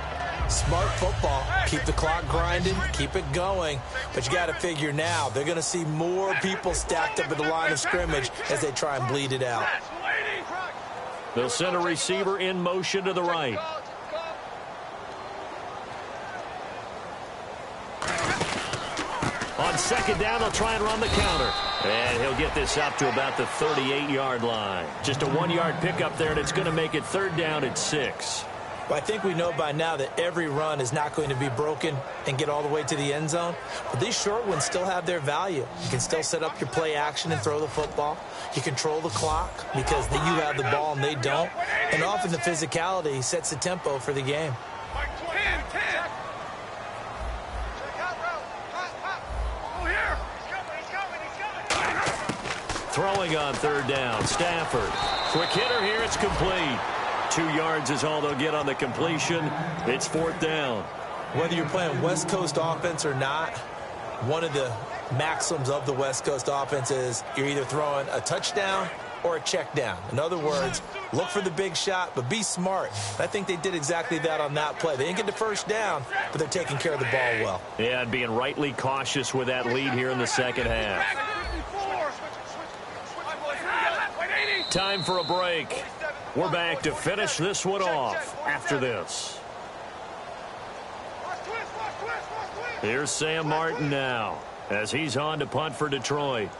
Smart football. Keep the clock grinding. Keep it going. But you got to figure now, they're going to see more people stacked up at the line of scrimmage as they try and bleed it out. They'll send a receiver in motion to the right. On 2nd down, they'll try and run the counter. And he'll get this up to about the 38-yard line. Just a 1-yard pickup there, and it's going to make it 3rd down at 6. Well, I think we know by now that every run is not going to be broken and get all the way to the end zone. But these short ones still have their value. You can still set up your play action and throw the football. You control the clock because you have the ball and they don't. And often the physicality sets the tempo for the game. Throwing on 3rd down, Stafford. Quick hitter here, it's complete. 2 yards is all they'll get on the completion. It's 4th down. Whether you're playing West Coast offense or not, one of the maxims of the West Coast offense is you're either throwing a touchdown or a check down. In other words, look for the big shot, but be smart. I think they did exactly that on that play. They didn't get the first down, but they're taking care of the ball well. Yeah, and being rightly cautious with that lead here in the 2nd half. Time for a break. We're back to finish this one off after this. Here's Sam Martin now as he's on to punt for Detroit.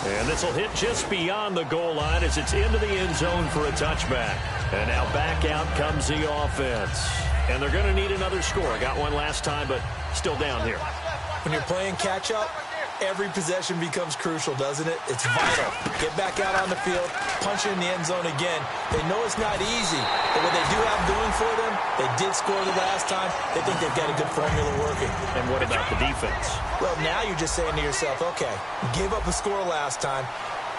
And this will hit just beyond the goal line as it's into the end zone for a touchback. And now back out comes the offense. And they're going to need another score. Got one last time, but still down here. When you're playing catch-up, every possession becomes crucial, doesn't it? It's vital. Get back out on the field, punch it in the end zone again. They know it's not easy, but what they do have going for them, they did score the last time. They think they've got a good formula working. And what about the defense? Well, now you're just saying to yourself, okay, gave up a score last time.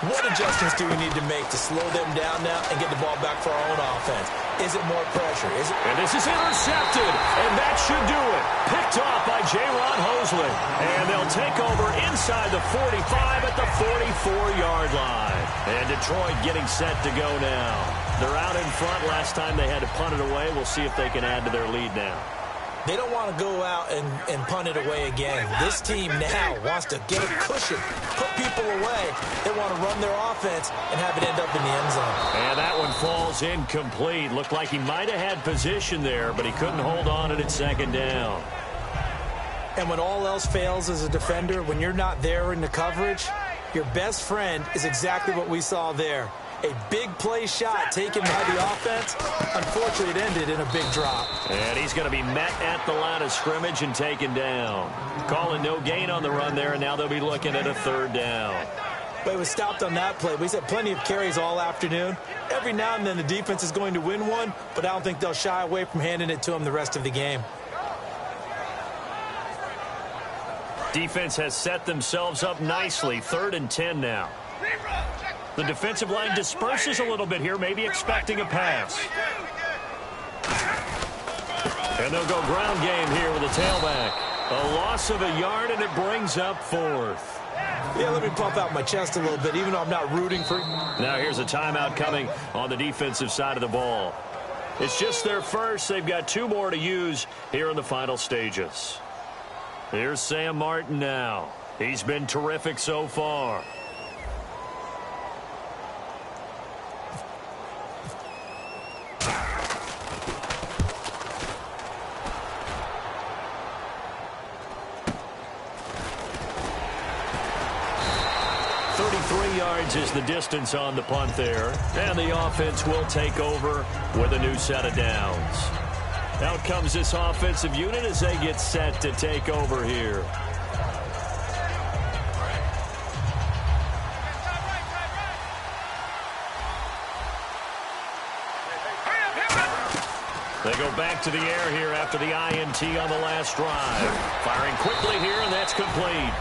What adjustments do we need to make to slow them down now and get the ball back for our own offense? Is it more pressure? Is it? And this is intercepted, and that should do it. Picked off by J-Ron Hosley. And they'll take over inside the 45 at the 44-yard line. And Detroit getting set to go now. They're out in front. Last time they had to punt it away. We'll see if they can add to their lead now. They don't want to go out and punt it away again. This team now wants to get a cushion, put people away. They want to run their offense and have it end up in the end zone. And that one falls incomplete. Looked like he might have had position there, but he couldn't hold on it at 2nd down. And when all else fails as a defender, when you're not there in the coverage, your best friend is exactly what we saw there. A big play shot taken by the offense. Unfortunately, it ended in a big drop. And he's going to be met at the line of scrimmage and taken down. Calling no gain on the run there, and now they'll be looking at a 3rd down. But it was stopped on that play. We said plenty of carries all afternoon. Every now and then the defense is going to win one, but I don't think they'll shy away from handing it to them the rest of the game. Defense has set themselves up nicely. 3rd and 10 now. The defensive line disperses a little bit here, maybe expecting a pass. And they'll go ground game here with a tailback. A loss of a yard, and it brings up 4th. Yeah, let me pump out my chest a little bit, even though I'm not rooting for... Now here's a timeout coming on the defensive side of the ball. It's just their first. They've got 2 more to use here in the final stages. Here's Sam Martin now. He's been terrific so far. yards is the distance on the punt there. And the offense will take over with a new set of downs. Out comes this offensive unit as they get set to take over here. They go back to the air here after the INT on the last drive. Firing quickly here, and that's complete.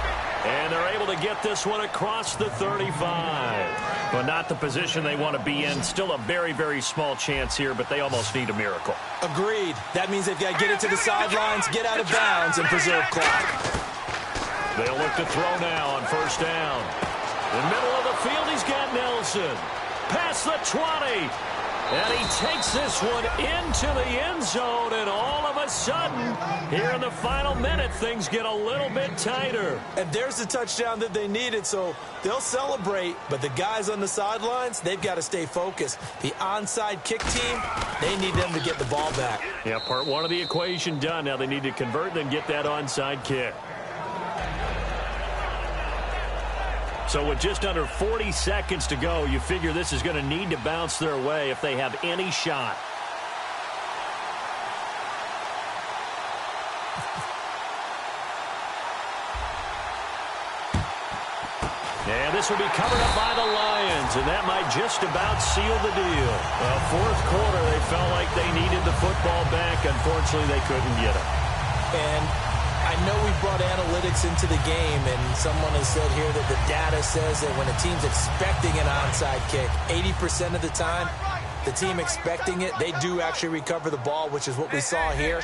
And they're able to get this one across the 35. But not the position they want to be in. Still a very, very small chance here, but they almost need a miracle. Agreed. That means they've got to get it to the sidelines, get out of bounds, and preserve clock. They'll look to throw now on first down. In the middle of the field, he's got Nelson. Past the 20. And he takes this one into the end zone, and all of a sudden, here in the final minute, things get a little bit tighter. And there's the touchdown that they needed, so they'll celebrate, but the guys on the sidelines, they've got to stay focused. The onside kick team, they need them to get the ball back. Yeah, part one of the equation done. Now they need to convert and then get that onside kick. So with just under 40 seconds to go, you figure this is going to need to bounce their way if they have any shot. And this will be covered up by the Lions, and that might just about seal the deal. Fourth quarter, they felt like they needed the football back. Unfortunately, they couldn't get it. And I know we brought analytics into the game, and someone has said here that the data says that when a team's expecting an onside kick, 80% of the time, the team expecting it, they do actually recover the ball, which is what we saw here.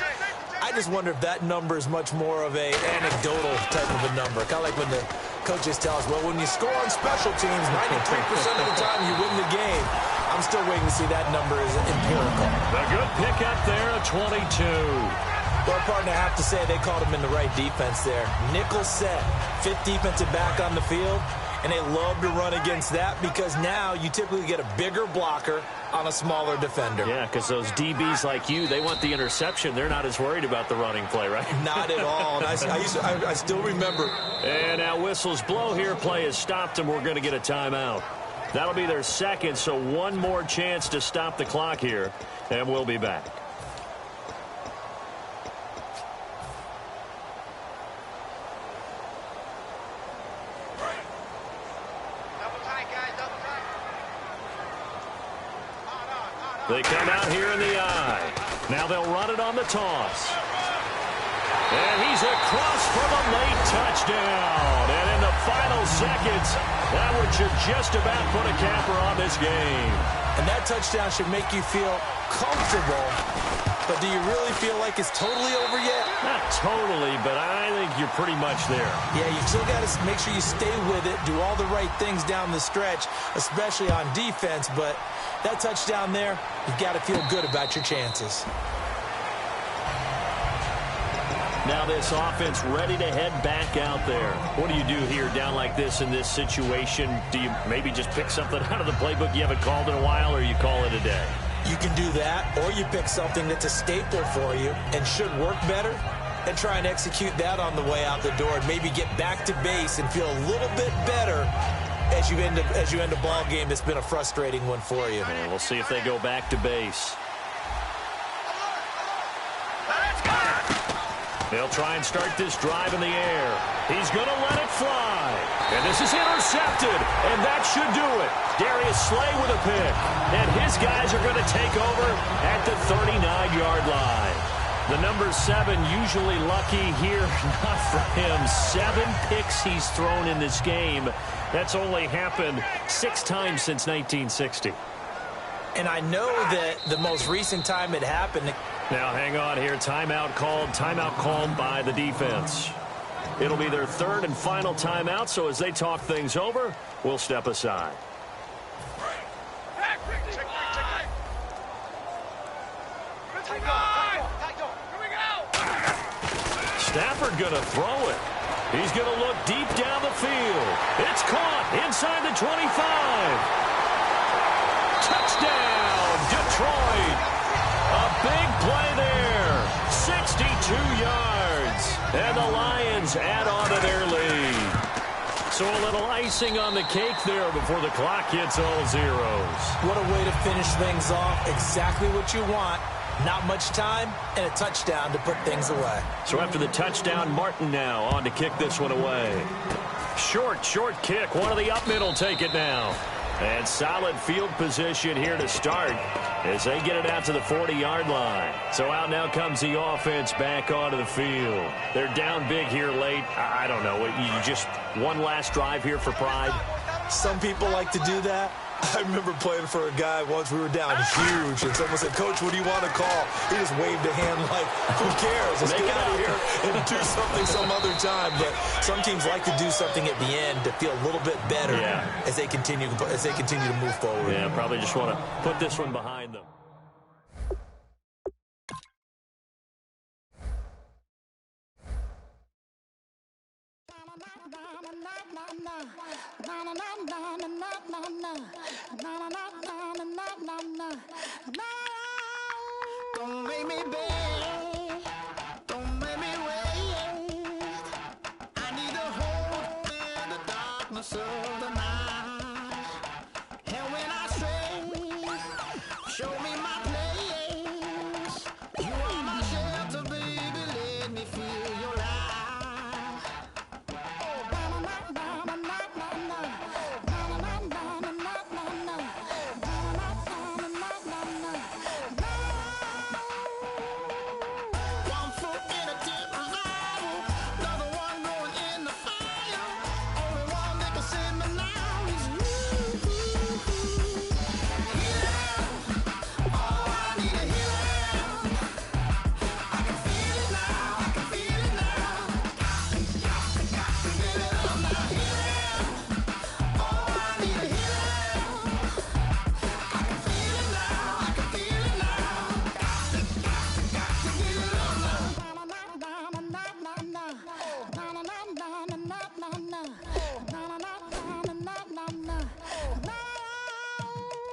I just wonder if that number is much more of a anecdotal type of a number. Kind of like when the coaches tell us, well, when you score on special teams, 93% of the time you win the game. I'm still waiting to see that number is empirical. A good pick up there at 22. Well, partner, I have to say they called him in the right defense there. Nickel set, fifth defensive back on the field, and they love to run against that because now you typically get a bigger blocker on a smaller defender. Yeah, because those DBs like you, they want the interception. They're not as worried about the running play, right? Not at all. And I still remember. And now whistles blow here. Play is stopped, and we're going to get a timeout. That'll be their second, so one more chance to stop the clock here, and we'll be back. They come out here in the eye. Now they'll run it on the toss. And he's across for the late touchdown. And in the final seconds, that would should just about put a capper on this game. And that touchdown should make you feel comfortable. But do you really feel like it's totally over yet? Not totally, but I think you're pretty much there. Yeah, you still got to make sure you stay with it, do all the right things down the stretch, especially on defense. But that touchdown there, you've got to feel good about your chances. Now this offense ready to head back out there. What do you do here down like this in this situation? Do you maybe just pick something out of the playbook you haven't called in a while, or you call it a day? You can do that, or you pick something that's a staple for you and should work better and try and execute that on the way out the door and maybe get back to base and feel a little bit better as you end a ball game that's been a frustrating one for you. And we'll see if they go back to base. They'll try and start this drive in the air. He's going to let it fly. And this is intercepted, and that should do it. Darius Slay with a pick. And his guys are going to take over at the 39-yard line. The number 7 usually lucky here. Not for him. 7 picks he's thrown in this game. That's only happened 6 times since 1960. And I know that the most recent time it happened. Now hang on here. Timeout called by the defense. It'll be their third and final timeout, so as they talk things over, we'll step aside. Stafford going to throw it. He's going to look deep down the field. It's caught inside the 25. Touchdown, Detroit. A big play there. 62 yards. And the Lions add on to their lead. So a little icing on the cake there before the clock hits all zeros. What a way to finish things off. Exactly what you want. Not much time and a touchdown to put things away. So after the touchdown, Martin now on to kick this one away. Short kick. One of the up middle take it now. And solid field position here to start as they get it out to the 40-yard line. So out now comes the offense back onto the field. They're down big here late. I don't know. You just one last drive here for pride? Some people like to do that. I remember playing for a guy once. We were down huge, and someone said, "Coach, what do you want to call?" He just waved a hand like, who cares? Let's get out of here and do something some other time. But some teams like to do something at the end to feel a little bit better as they continue to move forward. Yeah, probably just want to put this one behind them. Don't make me beg, don't make me wait. I need to hold in the darkness of the night. And when I stray, show me my place. You are my shelter, baby, let me feel your light.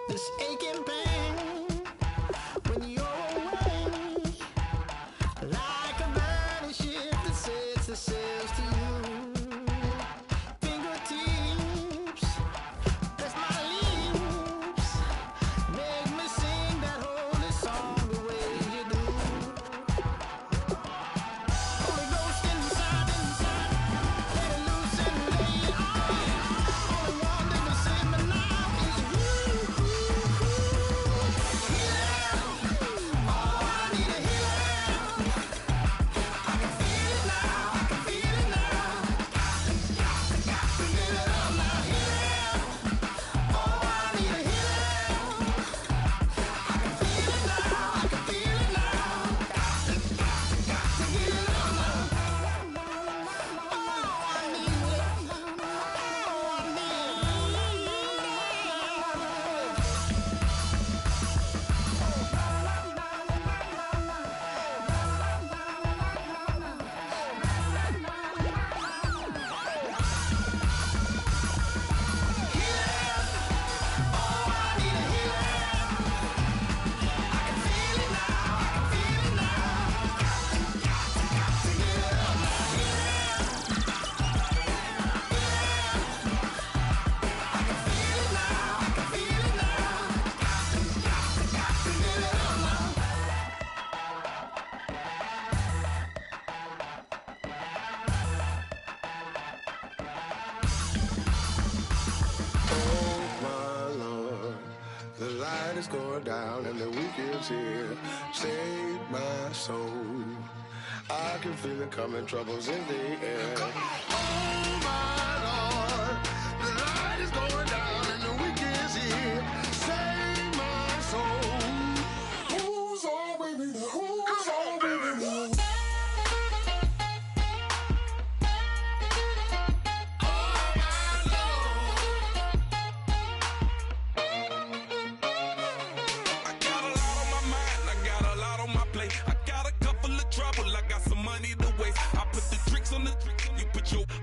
This aching pain when you're away, like a burning ship that sets the sails to you. Fingertips, press my lips, make me sing that holy song the way you do. Holy Ghost inside, let it loose and lay it on. Only one that can save me now is you. Is going down and the week is here. Save my soul. I can feel it coming, troubles in the air. Oh my Lord, the light is going down and the week is here. Save my soul. Who's on with me? Who's on with me?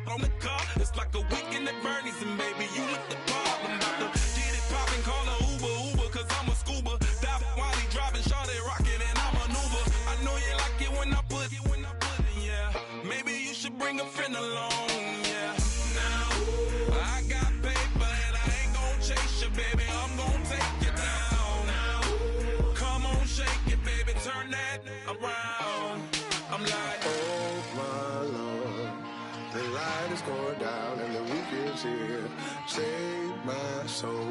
On the car, it's like a weekend at Bernie's, and baby, you look the part. I'm about to get it poppin', call a Uber, cause I'm a scuba. Dive while he driving, shawty rockin', and I maneuver. I know you like it when I put it, yeah. Maybe you should bring a friend along, yeah. Now, going down and the weekend's here. Save my soul.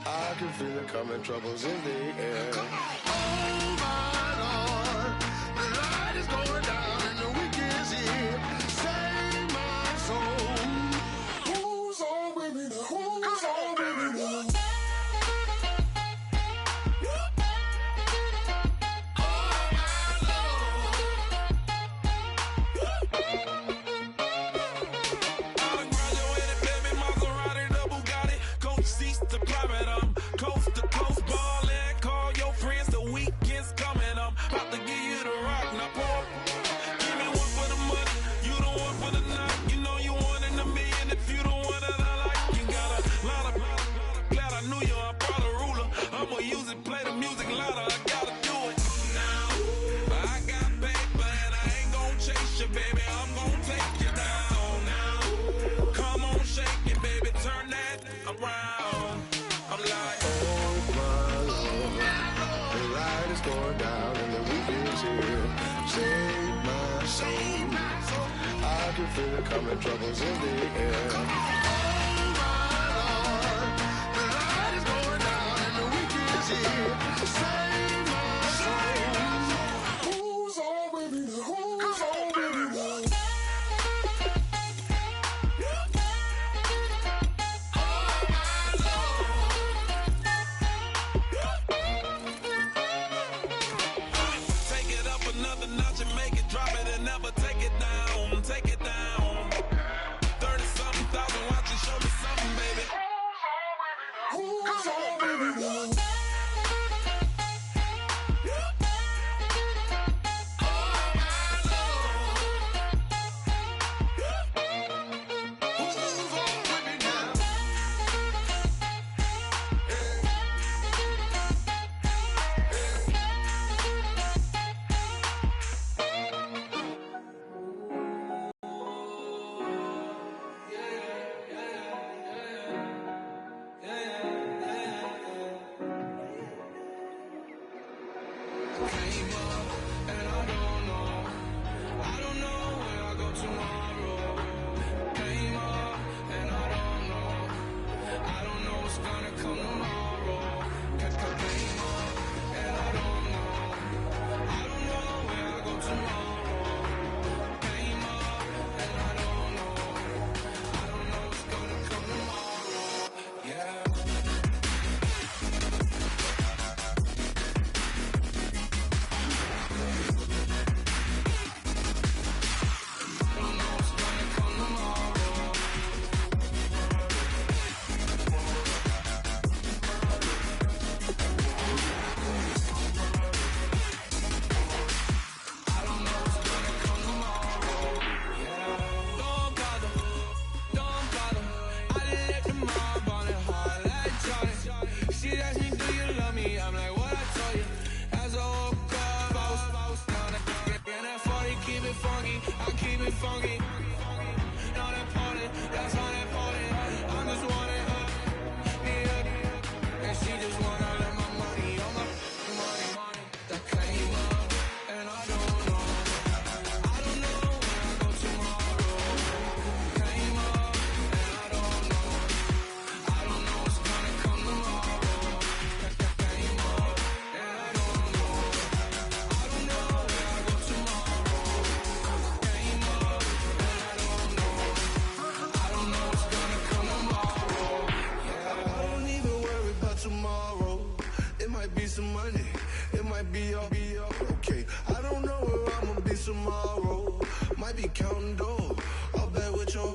I can feel it coming, troubles in the air. Oh my Lord, the light is going down and the weekend's here. Save my soul. Who's on with me now? Who's on with me now? Going down and the weekend's here. Save my soul. I can feel it coming, troubles in the air. Oh my Lord, the light is going down and the weekend's here. Save my soul. Who's on with me now? Who's on with me now? Another notch and make it drop it and never take it down. Take it down. 30-something thousand watching, show me something, baby. Who's on with me now? Funky, not important, that's unimportant. I'm just wanting her, and she just wanna let my money on my money. That came up, and I don't know where I go tomorrow. Came up, and I don't know what's gonna come tomorrow. Came up, and I don't know where I go tomorrow. Came up. Tomorrow, it might be some money, it might be all okay. I don't know where I'ma be tomorrow. Might be counting dough, I'll bet with your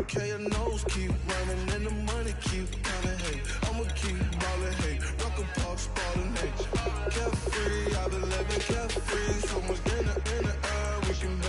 okay. Your nose keep running and the money keep coming. Hey, I'ma keep ballin'. Hey, rock a park, spallin'. Hey, carefree, I've been living carefree. So much in the air, we can.